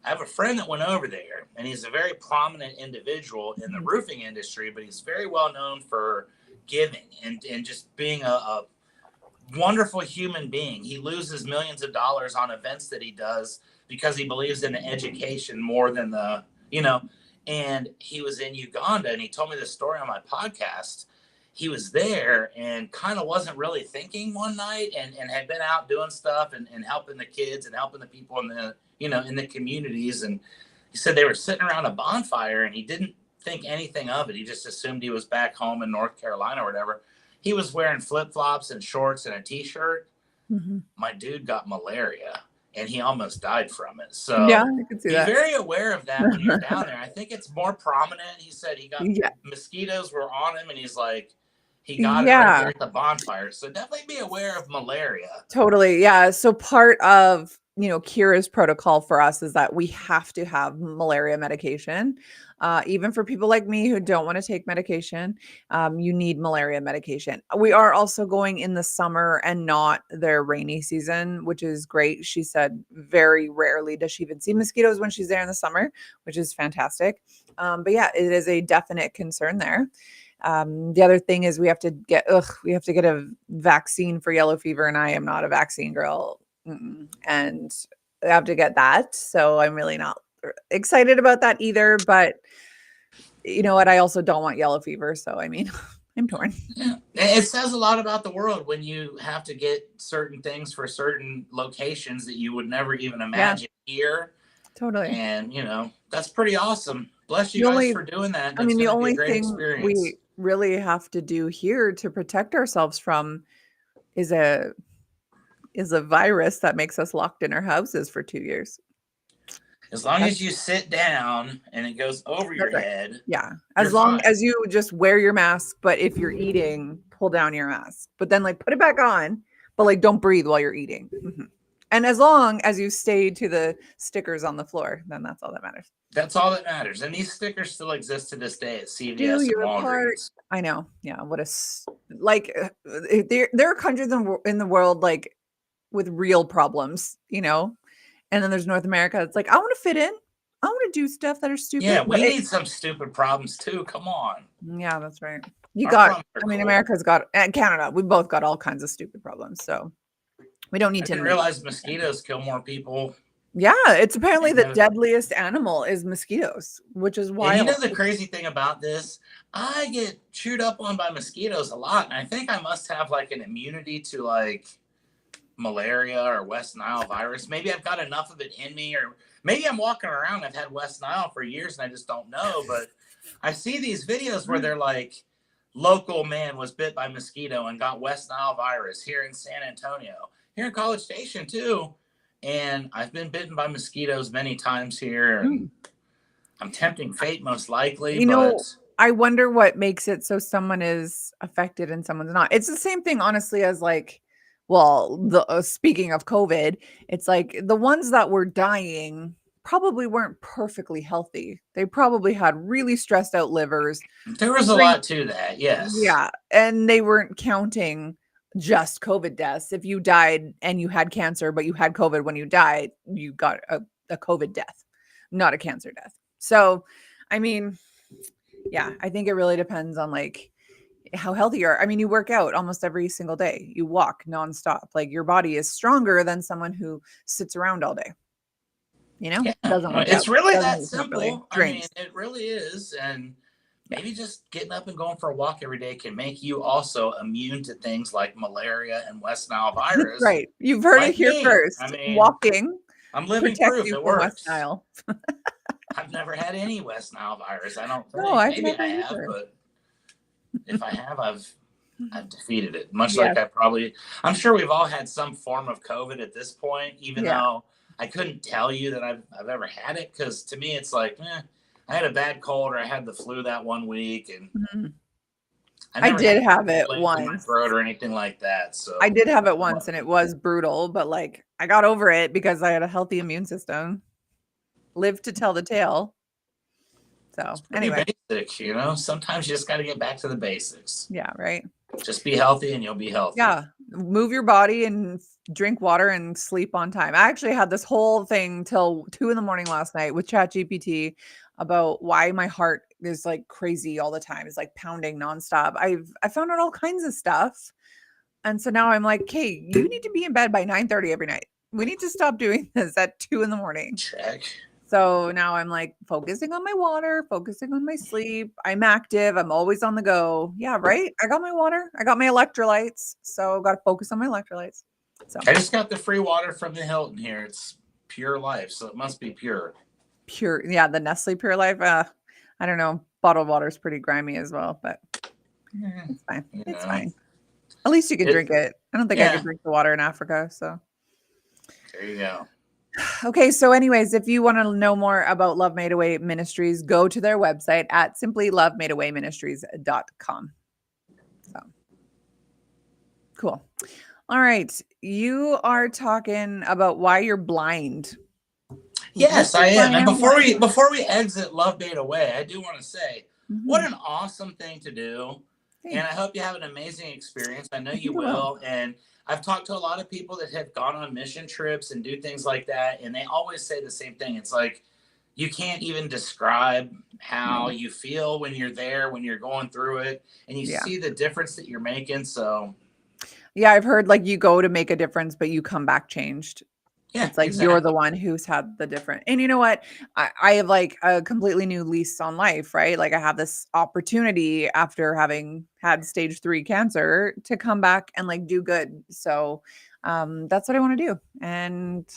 I have a friend that went over there, and he's a very prominent individual in the roofing industry, but he's very well known for giving and just being a wonderful human being. He loses millions of dollars on events that he does because he believes in the education more than and he was in Uganda, and he told me this story on my podcast. He was there and kind of wasn't really thinking one night, and had been out doing stuff and helping the kids and helping the people in the in the communities. And he said they were sitting around a bonfire, and he didn't think anything of it. He just assumed he was back home in North Carolina or whatever. He was wearing flip-flops and shorts and a t-shirt. Mm-hmm. My dude got malaria, and he almost died from it. So Yeah, I can see be that. very aware of that when you're down there. I think it's more prominent. He said he got Yeah. mosquitoes were on him, and he's like, he got it right there at the bonfire. So definitely be aware of malaria. Totally. Yeah. So part of, Kira's protocol for us is that we have to have malaria medication. Even for people like me who don't want to take medication, you need malaria medication. We are also going in the summer and not their rainy season, which is great. She said very rarely does she even see mosquitoes when she's there in the summer, which is fantastic. But yeah, it is a definite concern there. The other thing is we have to get a vaccine for yellow fever, and I am not a vaccine girl. And I have to get that. So I'm really not excited about that either. But you know what? I also don't want yellow fever. So I mean, I'm torn. Yeah. It says a lot about the world when you have to get certain things for certain locations that you would never even imagine here. Totally. And, that's pretty awesome. Bless you guys for doing that. That's the going to be only a great thing experience. we really have to do here to protect ourselves from is a virus that makes us locked in our houses for 2 years. As long as you sit down and it goes over your head. Yeah. As long as you just wear your mask, but if you're eating, pull down your mask. But then put it back on, but don't breathe while you're eating. Mm-hmm. And as long as you stay to the stickers on the floor, then that's all that matters. That's all that matters. And these stickers still exist to this day at CVS and Walgreens. I know. Yeah. There are countries in the world with real problems, and then there's North America. It's I want to fit in. I want to do stuff that are stupid. Yeah, we need some stupid problems too. Come on. Yeah, that's right. America's got, and Canada, we both got all kinds of stupid problems. So we don't need to realize mosquitoes kill more people. Yeah, it's apparently the deadliest animal is mosquitoes, which is why. And the crazy thing about this, I get chewed up on by mosquitoes a lot, and I think I must have an immunity to malaria or West Nile virus. Maybe I've got enough of it in me, or maybe I'm walking around. I've had West Nile for years and I just don't know. But I see these videos where they're local man was bit by mosquito and got West Nile virus here in San Antonio, here in College Station too. And I've been bitten by mosquitoes many times here. And I'm tempting fate most likely. I wonder what makes it so someone is affected and someone's not. It's the same thing, honestly, as speaking of COVID, it's the ones that were dying probably weren't perfectly healthy. They probably had really stressed out livers. There was a lot to that, yes. Yeah, and they weren't counting just COVID deaths. If you died and you had cancer, but you had COVID when you died, you got a COVID death, not a cancer death. So, I mean, yeah, I think it really depends on how healthy you are. I mean, you work out almost every single day. You walk nonstop. Your body is stronger than someone who sits around all day. Yeah. It's really that simple. I mean, it really is. And maybe just getting up and going for a walk every day can make you also immune to things like malaria and West Nile virus. Right. You've heard it here first. I mean, walking I'm living Protect proof you it from West works. Nile. I've never had any West Nile virus. I don't No, think. I've Maybe never I have, either. but if I have, I've defeated it. Much Yes. like I'm sure we've all had some form of COVID at this point, even though I couldn't tell you that I've ever had it, because to me it's like, I had a bad cold or I had the flu that one week, and Mhm. I I never had did have it flames in my once. throat or anything like that. So I did have it once and it was brutal, but like I got over it because I had a healthy immune system. Lived to tell the tale. So pretty anyway, basic, Sometimes you just got to get back to the basics. yeah, right. Just be healthy and you'll be healthy. Yeah, move your body and drink water and sleep on time. I actually had this whole thing till 2 in the morning last night with ChatGPT about why my heart is like crazy all the time. It's like pounding nonstop. I found out all kinds of stuff. And so now I'm like, "Okay, you need to be in bed by 9:30 every night. We need to stop doing this at 2 in the morning." Check. So now I'm like focusing on my water, focusing on my sleep. I'm active. I'm always on the go. Yeah, right. I got my water. I got my electrolytes. So got to focus on my electrolytes. So I just got the free water from the Hilton here. It's Pure Life, so it must be pure. pure. Yeah, the Nestle Pure Life. I don't know. Bottled water is pretty grimy as well, but it's fine. It's fine. At least you can drink it. I don't think I could drink the water in Africa. So there you go. okay, so anyways, if you want to know more about Love Made Away Ministries, go to their website at simplylovemadeawayministries.com. So cool. All right. You are talking about why you're blind. Yes, I am. And before we exit Love Made Away, I do want to say what an awesome thing to do. Thanks. And I hope you have an amazing experience. I know you will. And I've talked to a lot of people that have gone on mission trips and do things like that, and they always say the same thing. It's like you can't even describe how you feel when you're there, when you're going through it, and you see the difference that you're making. So yeah, I've heard like you go to make a difference, but you come back changed. Yeah, it's like you're the one who's had the different. And you know what? I have like a completely new lease on life, right? Like I have this opportunity after having had stage 3 cancer to come back and like do good. So that's what I want to do. And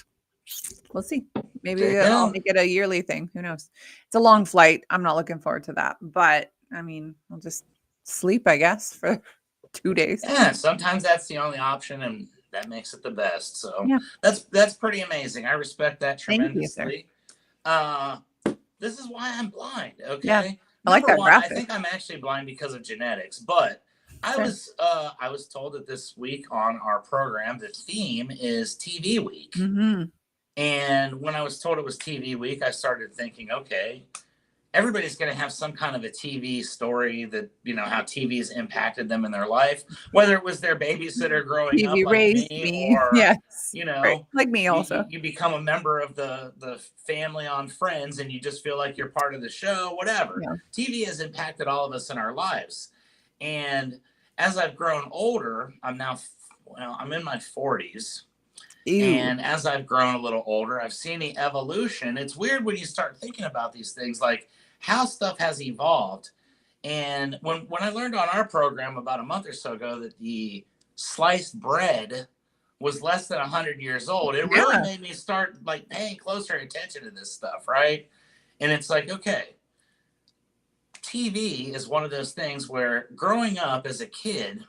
we'll see. Maybe I'll make it a yearly thing. Who knows? It's a long flight. I'm not looking forward to that. But I mean, I'll just sleep, I guess, for 2 days. Yeah, sometimes that's the only option, and that makes it the best. So that's pretty amazing. I respect that tremendously. This is why I'm blind. Okay. Yeah, I like that graphic. I think I'm actually blind because of genetics, but I was told that this week on our program, the theme is TV week. And when I was told it was TV week, I started thinking, okay, everybody's going to have some kind of a TV story that, how TV has impacted them in their life, whether it was their babysitter growing up like me, or, like me also. You become a member of the family on Friends and you just feel like you're part of the show, whatever. TV has impacted all of us in our lives. And as I've grown older, I'm in my 40s. And as I've grown a little older, I've seen the evolution. It's weird when you start thinking about these things, like how stuff has evolved. And when I learned on our program about a month or so ago that the sliced bread was less than 100 years old, it really made me start like paying closer attention to this stuff, right? And it's like, okay, TV is one of those things where growing up as a kid,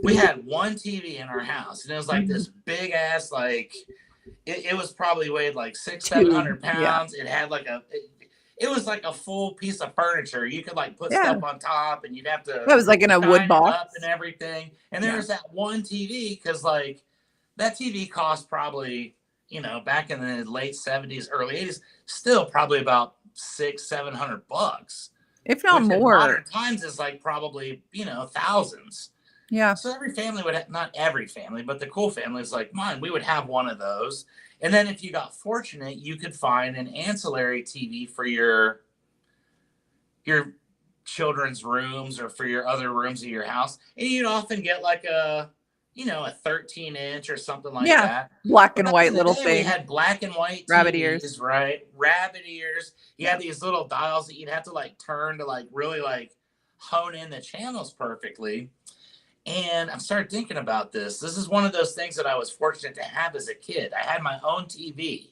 we had one TV in our house, and it was like this big ass, like it was probably weighed like 600-700 pounds. It had like it was like a full piece of furniture. You could like put stuff on top, and you'd have to. That was like in a wood box up and everything. And there was that one TV, because like that TV cost probably, back in the late 70s, early 80s, still probably about $600-700, if not more. In modern times is like probably thousands. Yeah. So every family would have, not every family, but the cool families like mine, we would have one of those. And then if you got fortunate, you could find an ancillary TV for your children's rooms or for your other rooms of your house. And you'd often get like a 13-inch or something like that. Black and white little thing. We had black and white rabbit TVs, ears. Right? Rabbit ears. You had these little dials that you'd have to like turn to like really like hone in the channels perfectly. And I started thinking about this. This is one of those things that I was fortunate to have as a kid. I had my own TV.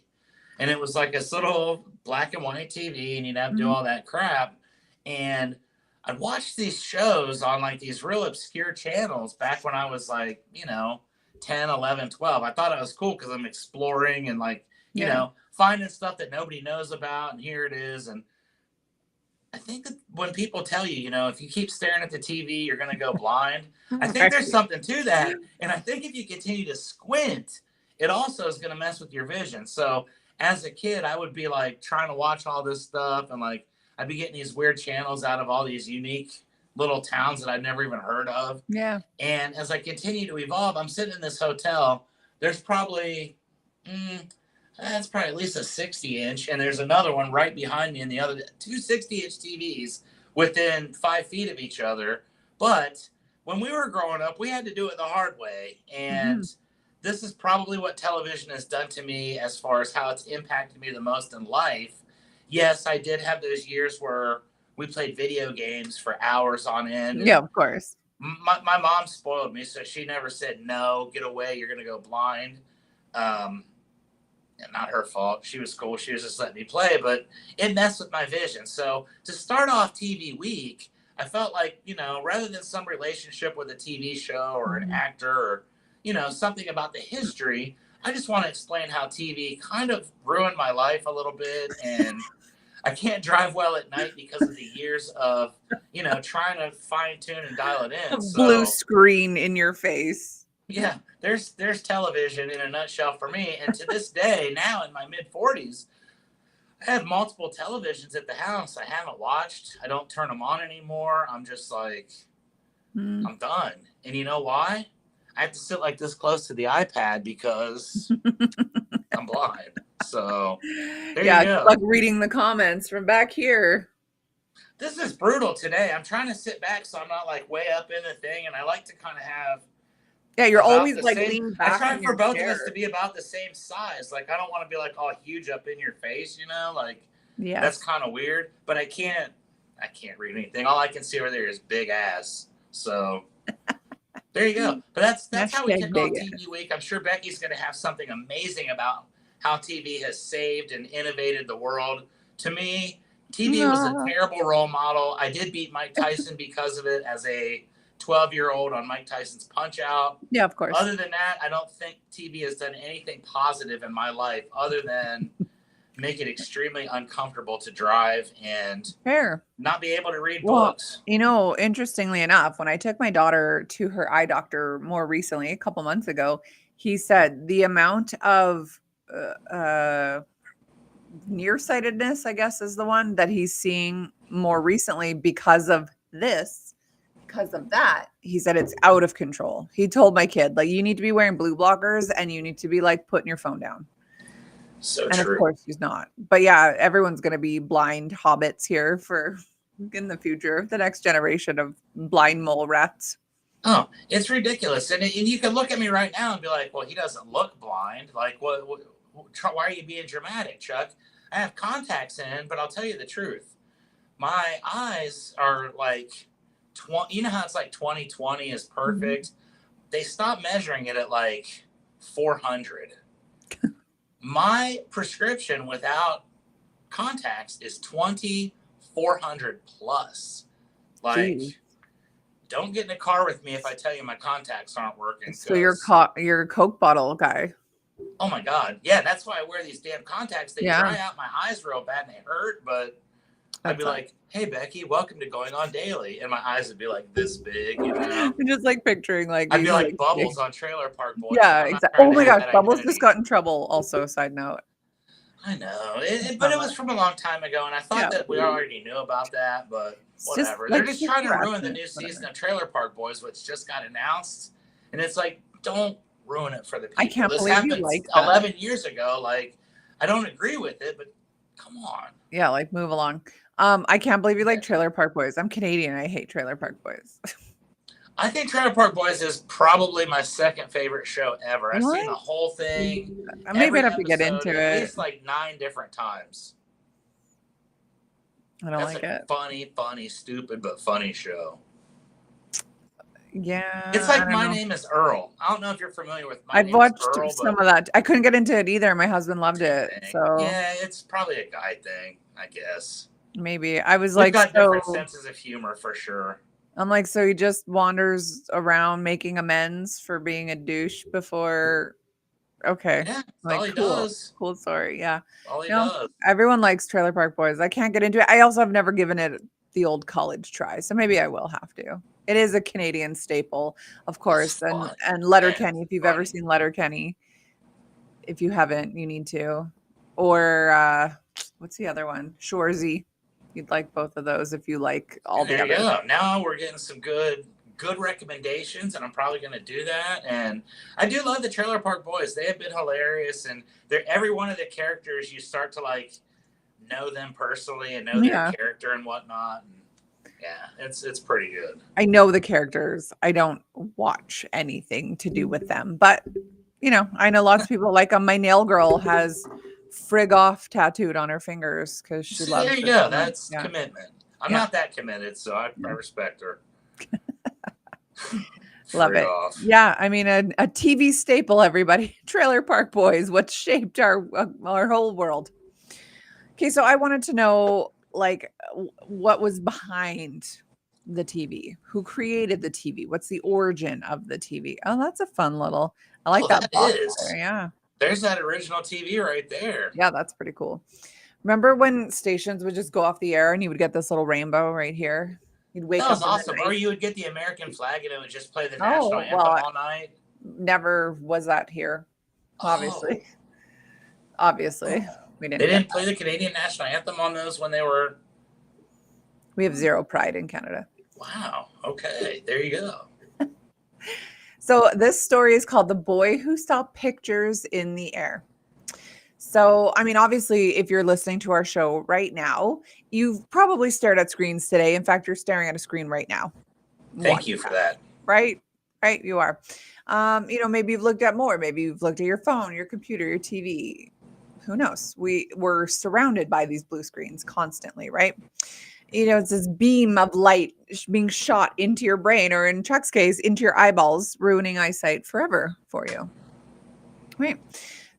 And it was like this little black and white TV, and you'd have to do all that crap. And I'd watch these shows on like these real obscure channels back when I was like, 10, 11, 12. I thought it was cool because I'm exploring and like, finding stuff that nobody knows about. And here it is. And I think that when people tell you, if you keep staring at the TV, you're going to go blind. I think there's something to that. And I think if you continue to squint, it also is going to mess with your vision. So as a kid, I would be like trying to watch all this stuff. And like, I'd be getting these weird channels out of all these unique little towns that I'd never even heard of. Yeah. And as I continue to evolve, I'm sitting in this hotel. There's probably, that's probably at least a 60-inch, and there's another one right behind me, and the other two 60-inch TVs within 5 feet of each other. But when we were growing up, we had to do it the hard way, and this is probably what television has done to me as far as how it's impacted me the most in life. Yes, I did have those years where we played video games for hours on end. Yeah, of course. My mom spoiled me, so she never said, no, get away, you're going to go blind. And not her fault. She was cool. She was just letting me play, but it messed with my vision. So to start off TV week, I felt like, rather than some relationship with a TV show or an actor or, something about the history, I just want to explain how TV kind of ruined my life a little bit. And I can't drive well at night because of the years of, trying to fine tune and dial it in. Blue screen in your face. Yeah, there's television in a nutshell for me. And to this day, now in my mid-40s, I have multiple televisions at the house I haven't watched. I don't turn them on anymore. I'm just like, I'm done. And you know why? I have to sit like this close to the iPad because I'm blind. So there you go. Like reading the comments from back here. This is brutal today. I'm trying to sit back so I'm not like way up in the thing. And I like to kind of have... Yeah, you're always like leaning back. I try for both of us to be about the same size. Like, I don't want to be like all huge up in your face, Like, that's kind of weird. But I can't read anything. All I can see over there is big ass. So there you go. But that's how we kick off TV week. I'm sure Becky's going to have something amazing about how TV has saved and innovated the world. To me, TV was a terrible role model. I did beat Mike Tyson because of it as a 12-year-old on Mike Tyson's Punch-Out. Yeah, of course. Other than that, I don't think TV has done anything positive in my life other than make it extremely uncomfortable to drive and not be able to read books. Interestingly enough, when I took my daughter to her eye doctor more recently, a couple months ago, he said the amount of nearsightedness, I guess, is the one that he's seeing more recently because of that, he said it's out of control. He told my kid, like, you need to be wearing blue blockers and you need to be like putting your phone down. So and true. Of course he's not. But yeah, everyone's going to be blind hobbits here for in the future, the next generation of blind mole rats. Oh, it's ridiculous. And you can look at me right now and be like, well, he doesn't look blind. Like, why are you being dramatic, Chuck? I have contacts in, but I'll tell you the truth. My eyes are like... you know how it's like 20/20 is perfect? They stopped measuring it at like 400. My prescription without contacts is 400 plus. Like, don't get in a car with me if I tell you my contacts aren't working. So you're a Coke bottle guy. Oh my God. Yeah, that's why I wear these damn contacts. They dry out my eyes real bad and they hurt, but I'd be like, hey, Becky, welcome to Going On Daily. And my eyes would be like this big, Just like picturing like... I'd be like Bubbles on Trailer Park Boys. Yeah, exactly. Oh my gosh, Bubbles just got in trouble also, side note. I know. But it was from a long time ago, and I thought that we already knew about that, but whatever. They're just trying to ruin the new season of Trailer Park Boys, which just got announced. And it's like, don't ruin it for the people. I can't believe you like that. 11 years ago. Like, I don't agree with it, but come on. Yeah, like move along. I can't believe you like Trailer Park Boys. I'm Canadian. I hate Trailer Park Boys. I think Trailer Park Boys is probably my second favorite show ever. I've seen the whole thing. Maybe I'd have to get into it. At least like 9 different times. I don't like it. Funny, stupid, but funny show. Yeah, It's I like don't My know. Name is Earl. I don't know if you're familiar with My I've Name is watched Earl, some but of that. I couldn't get into it either. My husband loved same it. thing. So Yeah, it's probably a guy thing, I guess. maybe I was We've like, got different so senses of humor for sure. I'm like, so he just wanders around making amends for being a douche before. Okay. Yeah, that's all Like, he cool. does. Cool story. Yeah. All he You know, does. everyone likes Trailer Park Boys. I can't get into it. I also have never given it the old college try. So maybe I will have to. It is a Canadian staple, of It's course. And fun. Yeah, Letterkenny, if it's you've ever funny. seen Letterkenny, if you haven't, you need to. Or what's the other one? Shorzy. You'd like both of those if you like all And the there you others. go. Now we're getting some good recommendations, and I'm probably going to do that. And I do love the Trailer Park Boys. They have been hilarious, and they're every one of the characters you start to like know them personally and know their Yeah. character and whatnot. And yeah, it's pretty good. I know the characters. I don't watch anything to do with them, but I know lots of people like them. My nail girl has frig off tattooed on her fingers because she See, there loves you it go. so much. That's Yeah. commitment. I'm Yeah. not that committed, so I Yeah. respect her. Love Frig it. off. Yeah. I mean, a TV staple, everybody. Trailer Park Boys, what shaped our whole world. Okay. So I wanted to know, like, what was behind the TV? Who created the TV? What's the origin of the TV? Oh, that's a fun little, I like Oh, that that box is. there. Yeah. There's that original TV right there. Yeah, that's pretty cool. Remember when stations would just go off the air and you would get this little rainbow right here? You'd That wake up was in the awesome. Or night. you would get the American flag and it would just play the national Oh, well, anthem I all night. never was that here. Oh, Obviously. Obviously. We they didn't get didn't play that. the Canadian national anthem on those when they were. We have zero pride in Canada. Wow. Okay. There you go. So this story is called The Boy Who Saw Pictures in the Air. So, I mean, obviously, if you're listening to our show right now, you've probably stared at screens today. In fact, you're staring at a screen right now. Thank you for that. Right? Right, you are. Maybe you've looked at more. Maybe you've looked at your phone, your computer, your TV. Who knows? We're surrounded by these blue screens constantly, right? It's this beam of light being shot into your brain, or in Chuck's case, into your eyeballs, ruining eyesight forever for you. Right.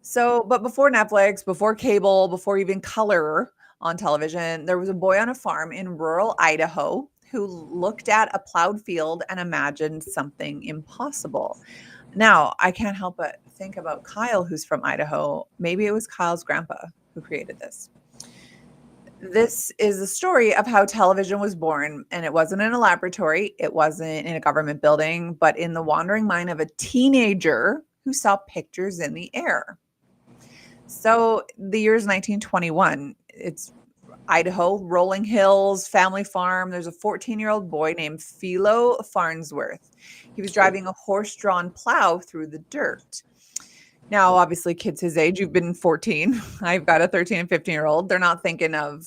So, but before Netflix, before cable, before even color on television, there was a boy on a farm in rural Idaho who looked at a plowed field and imagined something impossible. Now, I can't help but think about Kyle, who's from Idaho. Maybe it was Kyle's grandpa who created this. This is the story of how television was born, and it wasn't in a laboratory, it wasn't in a government building, but in the wandering mind of a teenager who saw pictures in the air. So the year is 1921. It's Idaho, rolling hills, family farm. There's a 14-year-old boy named Philo Farnsworth. He was driving a horse-drawn plow through the dirt. Now, obviously, kids his age, you've been 14. I've got a 13 and 15-year-old. They're not thinking of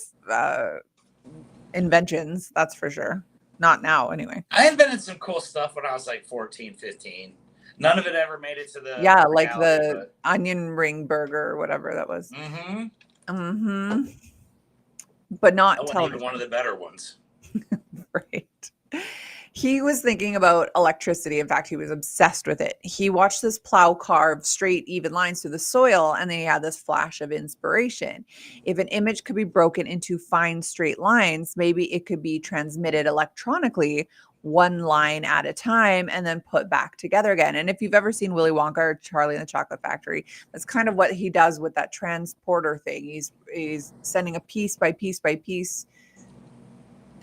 inventions, that's for sure. Not now, anyway. I invented some cool stuff when I was like 14, 15. None of it ever made it to the like reality, the onion ring burger or whatever that was. But not that wasn't television. even one of the better ones. Right. He was thinking about electricity. In fact, he was obsessed with it. He watched this plow carve straight, even lines through the soil, and then he had this flash of inspiration. If an image could be broken into fine, straight lines, maybe it could be transmitted electronically, one line at a time, and then put back together again. And if you've ever seen Willy Wonka or Charlie and the Chocolate Factory, that's kind of what he does with that transporter thing. He's sending a piece by piece by piece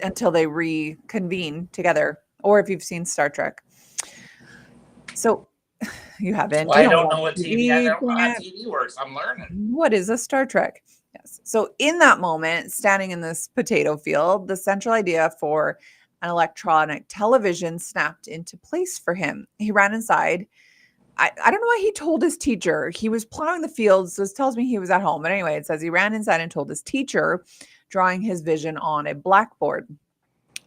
until they reconvene together. Or if you've seen Star Trek. So you haven't. Well, You I don't know watch what TV. I don't know how can't. TV works. I'm learning. What is a Star Trek? Yes. So in that moment, standing in this potato field, the central idea for an electronic television snapped into place for him. He ran inside. I don't know why he told his teacher. He was plowing the fields. So this tells me he was at home. But anyway, it says he ran inside and told his teacher, drawing his vision on a blackboard.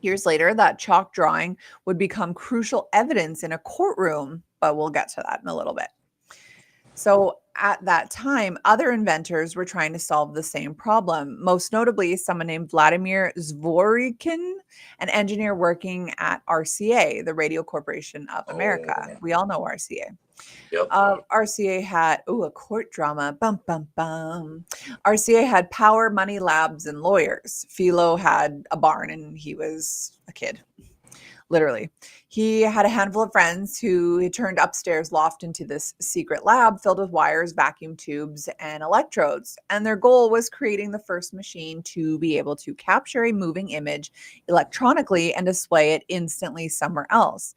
Years later, that chalk drawing would become crucial evidence in a courtroom, but we'll get to that in a little bit. So at that time, other inventors were trying to solve the same problem, most notably someone named Vladimir Zworykin, an engineer working at RCA, the Radio Corporation of America. Oh, We all know RCA. yep. RCA had, a court drama. Bum, bum, bum. RCA had power, money, labs, and lawyers. Philo had a barn and he was a kid. Literally. He had a handful of friends who he turned upstairs loft into this secret lab filled with wires, vacuum tubes, and electrodes. And their goal was creating the first machine to be able to capture a moving image electronically and display it instantly somewhere else.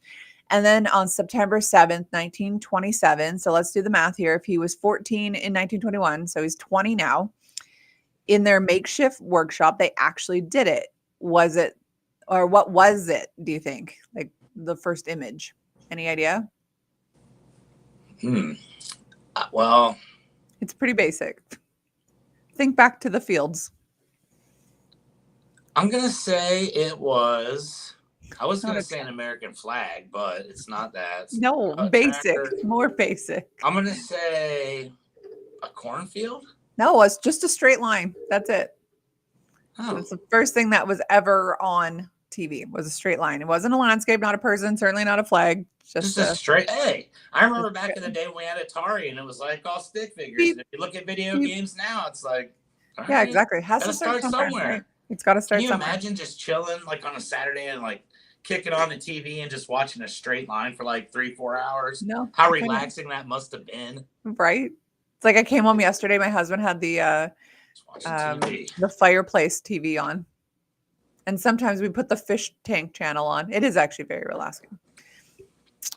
And then on September 7th, 1927, so let's do the math here. If he was 14 in 1921, so he's 20 now, in their makeshift workshop, they actually did it. Was it, or what was it, do you think? Like the first image? Any idea? Well, it's pretty basic. Think back to the fields. I'm going to say it was, I was going to say an American flag, but it's not that. No, basic, more basic. I'm going to say a cornfield. No, it's just a straight line. That's it. Oh. It's the first thing that was ever on TV was a straight line. It wasn't a landscape, not a person, certainly not a flag. Just a straight. Hey, I remember back in the day when we had Atari and it was like all stick figures. Beep, and if you look at video games now, it's like, yeah, right, exactly. It has to start somewhere. Right? It's got to start somewhere. Can you imagine just chilling like on a Saturday and like kicking on the TV and just watching a straight line for like 3-4 hours? No. How relaxing that must have been. Right. It's like I came home yesterday. My husband had the fireplace TV on. And sometimes we put the fish tank channel on. It is actually very relaxing.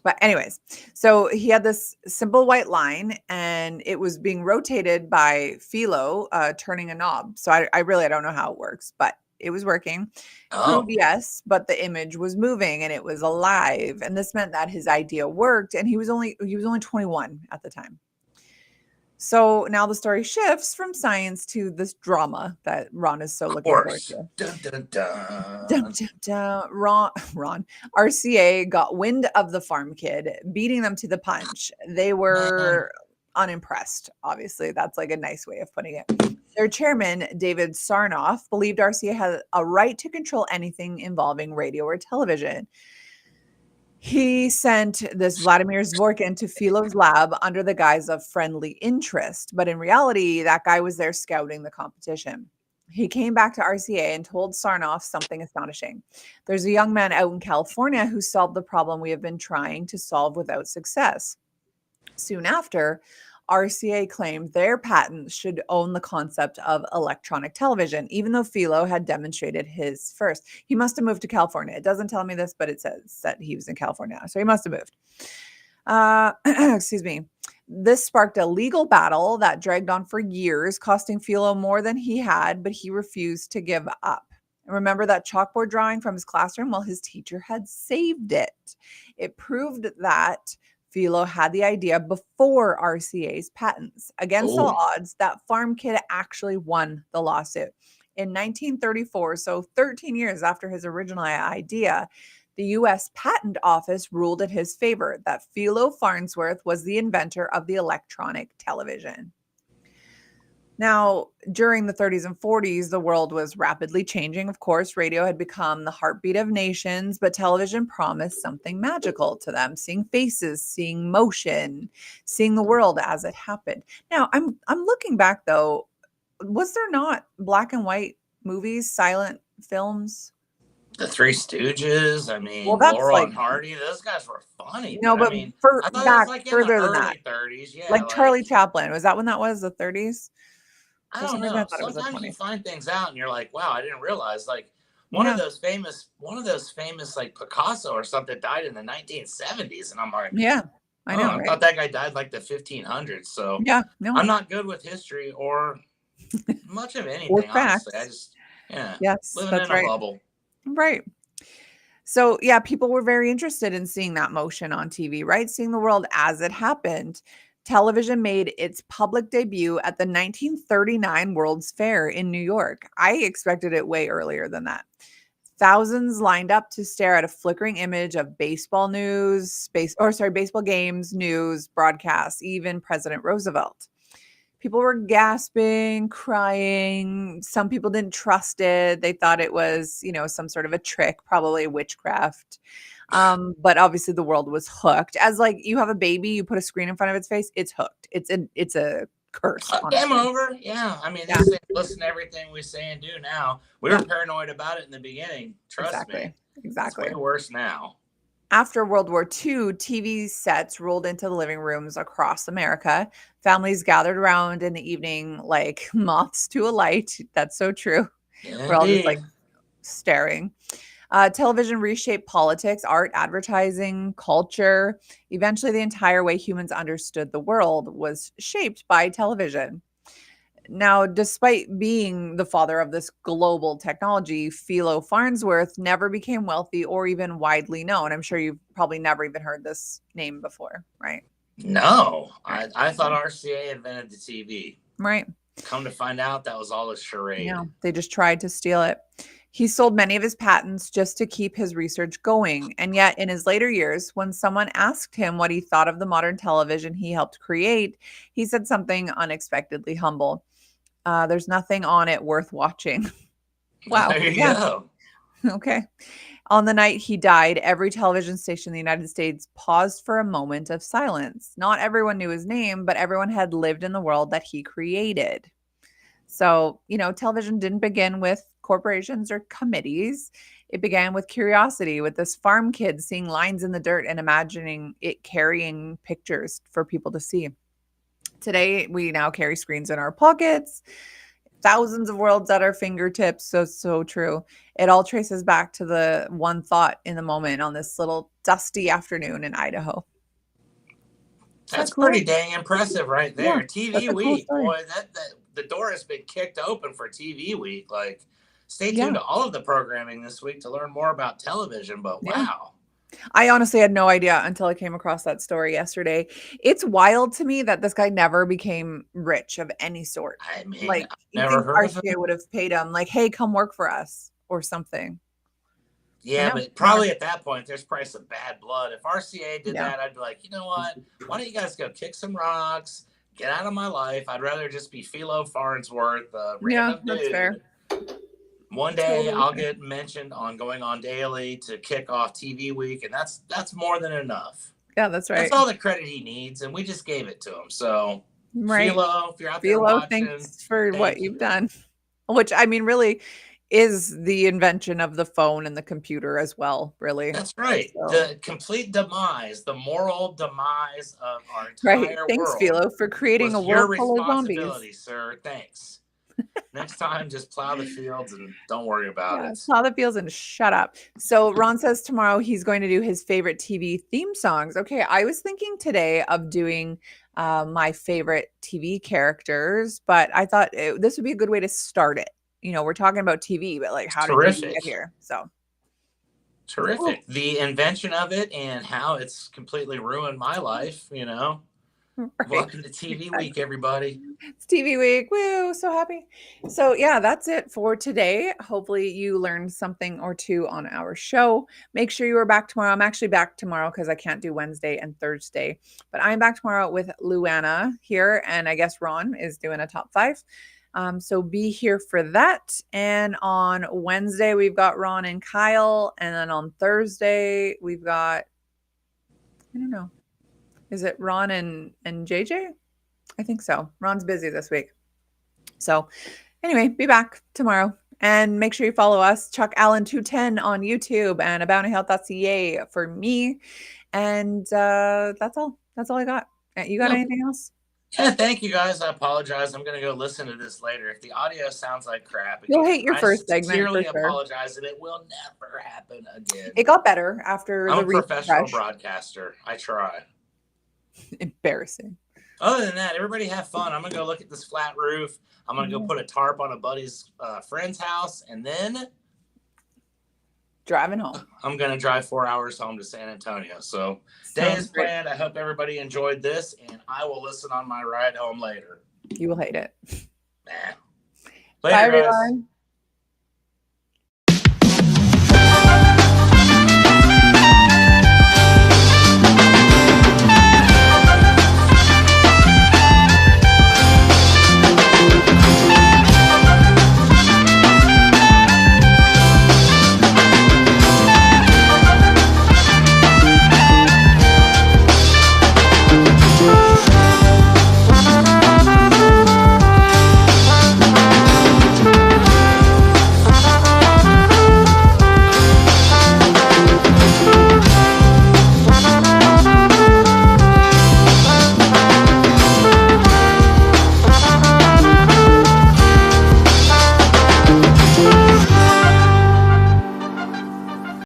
But anyways, so he had this simple white line and it was being rotated by Philo turning a knob. So I don't know how it works, but it was working. Crude, yes, but the image was moving and it was alive. And this meant that his idea worked. And he was only 21 at the time. So now the story shifts from science to this drama that Ron is so looking forward to. Dun, dun, dun. Dun, dun, dun. Ron, RCA got wind of the farm kid, beating them to the punch. They were unimpressed. Obviously, that's like a nice way of putting it. Their chairman, David Sarnoff, believed RCA had a right to control anything involving radio or television. He sent this Vladimir Zworykin to Philo's lab under the guise of friendly interest, but in reality, that guy was there scouting the competition. He came back to RCA and told Sarnoff something astonishing. There's a young man out in California who solved the problem we have been trying to solve without success. Soon after, RCA claimed their patents should own the concept of electronic television, even though Philo had demonstrated his first. He must have moved to California. It doesn't tell me this, but it says that he was in California. So he must have moved. Excuse me. This sparked a legal battle that dragged on for years, costing Philo more than he had, but he refused to give up. Remember that chalkboard drawing from his classroom? Well, his teacher had saved it. It proved that Philo had the idea before RCA's patents. Against all odds, that farm kid actually won the lawsuit. In 1934, so 13 years after his original idea, the U.S. Patent Office ruled in his favor that Philo Farnsworth was the inventor of the electronic television. Now, during the 30s and 40s, the world was rapidly changing. Of course, radio had become the heartbeat of nations, but television promised something magical to them, seeing faces, seeing motion, seeing the world as it happened. Now, I'm looking back, though. Was there not black and white movies, silent films? The Three Stooges, I mean, Laurel and Hardy, those guys were funny. No, but I mean, I thought back it was like further in the than that. 30s, yeah. Like Charlie Chaplin. Was that when that was, the 30s? I don't know. Sometimes you find things out and you're like, wow, I didn't realize. Like one of those famous like Picasso or something died in the 1970s. And I'm like, yeah, I know. I thought that guy died like the 1500s. So yeah, no. I'm not good with history or much of anything, honestly. I just, living in a bubble. Right. So, yeah, people were very interested in seeing that motion on TV, right? Seeing the world as it happened. Television made its public debut at the 1939 World's Fair in New York. I expected it way earlier than that. Thousands lined up to stare at a flickering image of baseball games, news, broadcasts, even President Roosevelt. People were gasping, crying. Some people didn't trust it. They thought it was, some sort of a trick, probably witchcraft. But obviously the world was hooked. As like you have a baby, you put a screen in front of its face, it's hooked. It's a curse. Game over. Yeah. I mean, these things listen to everything we say and do now. We were paranoid about it in the beginning. Trust me. Exactly. It's way worse now. After World War II, TV sets rolled into the living rooms across America. Families gathered around in the evening like moths to a light. That's so true. Indeed. We're all just like staring. Television reshaped politics, art, advertising, culture. Eventually, the entire way humans understood the world was shaped by television. Now, despite being the father of this global technology, Philo Farnsworth never became wealthy or even widely known. I'm sure you've probably never even heard this name before, right? No, I thought RCA invented the TV. Right. Come to find out, that was all a charade. No, they just tried to steal it. He sold many of his patents just to keep his research going. And yet, in his later years, when someone asked him what he thought of the modern television he helped create, he said something unexpectedly humble. There's nothing on it worth watching. Wow. There you go. Okay. On the night he died, every television station in the United States paused for a moment of silence. Not everyone knew his name, but everyone had lived in the world that he created. So, television didn't begin with corporations or committees. It began with curiosity, with this farm kid seeing lines in the dirt and imagining it carrying pictures for people to see. Today, we now carry screens in our pockets, thousands of worlds at our fingertips. So true. It all traces back to the one thought in the moment on this little dusty afternoon in Idaho. That's pretty dang impressive right there. Yeah, TV Week, boy, that the door has been kicked open for TV Week. Like, stay tuned to all of the programming this week to learn more about television. But wow. I honestly had no idea until I came across that story yesterday. It's wild to me that this guy never became rich of any sort. I mean, like, you never think heard of RCA him? would have paid him, like, hey, come work for us or something. Yeah, but probably at that point, there's probably some bad blood. If RCA did that, I'd be like, you know what? Why don't you guys go kick some rocks? Get out of my life. I'd rather just be Philo Farnsworth, random dude. That's fair. One day I'll get mentioned on Going On Daily to kick off TV Week, and that's more than enough. Yeah, that's right. That's all the credit he needs, and we just gave it to him. So, Philo, if you're out there watching, thanks for what you've done. Which, I mean, really is the invention of the phone and the computer as well, really. That's right. So, the complete demise, the moral demise of our entire world. Thanks, Philo, for creating a world full of zombies. Your responsibility, sir. Thanks. Next time, just plow the fields and don't worry about it. Plow the fields and shut up. So Ron says tomorrow he's going to do his favorite TV theme songs. Okay, I was thinking today of doing my favorite TV characters, but I thought this would be a good way to start it. We're talking about TV, but like, how did we get here? So terrific. Ooh. The invention of it and how it's completely ruined my life, Right. Welcome to TV Week, everybody. It's TV Week. Woo, so happy. So yeah, that's it for today. Hopefully you learned something or two on our show. Make sure you are back tomorrow. I'm actually back tomorrow because I can't do Wednesday and Thursday, but I'm back tomorrow with Luana here, and I guess Ron is doing a top 5. So be here for that. And on Wednesday, we've got Ron and Kyle. And then on Thursday, we've got, I don't know. Is it Ron and JJ? I think so. Ron's busy this week. So anyway, be back tomorrow. And make sure you follow us, Chuck Allen 210 on YouTube and aboundinghealth.ca for me. And that's all. That's all I got. You got anything else? Yeah, thank you guys. I apologize. I'm going to go listen to this later. If the audio sounds like crap, you'll hate your first segment. I sincerely apologize, and it will never happen again. It got better after I'm a professional broadcaster. I try. Embarrassing. Other than that, everybody have fun. I'm going to go look at this flat roof. I'm going to go put a tarp on a buddy's friend's house, and then driving home. I'm going to drive 4 hours home to San Antonio. So day is planned. I hope everybody enjoyed this, and I will listen on my ride home later. You will hate it. Nah. Later, bye, everyone. Guys.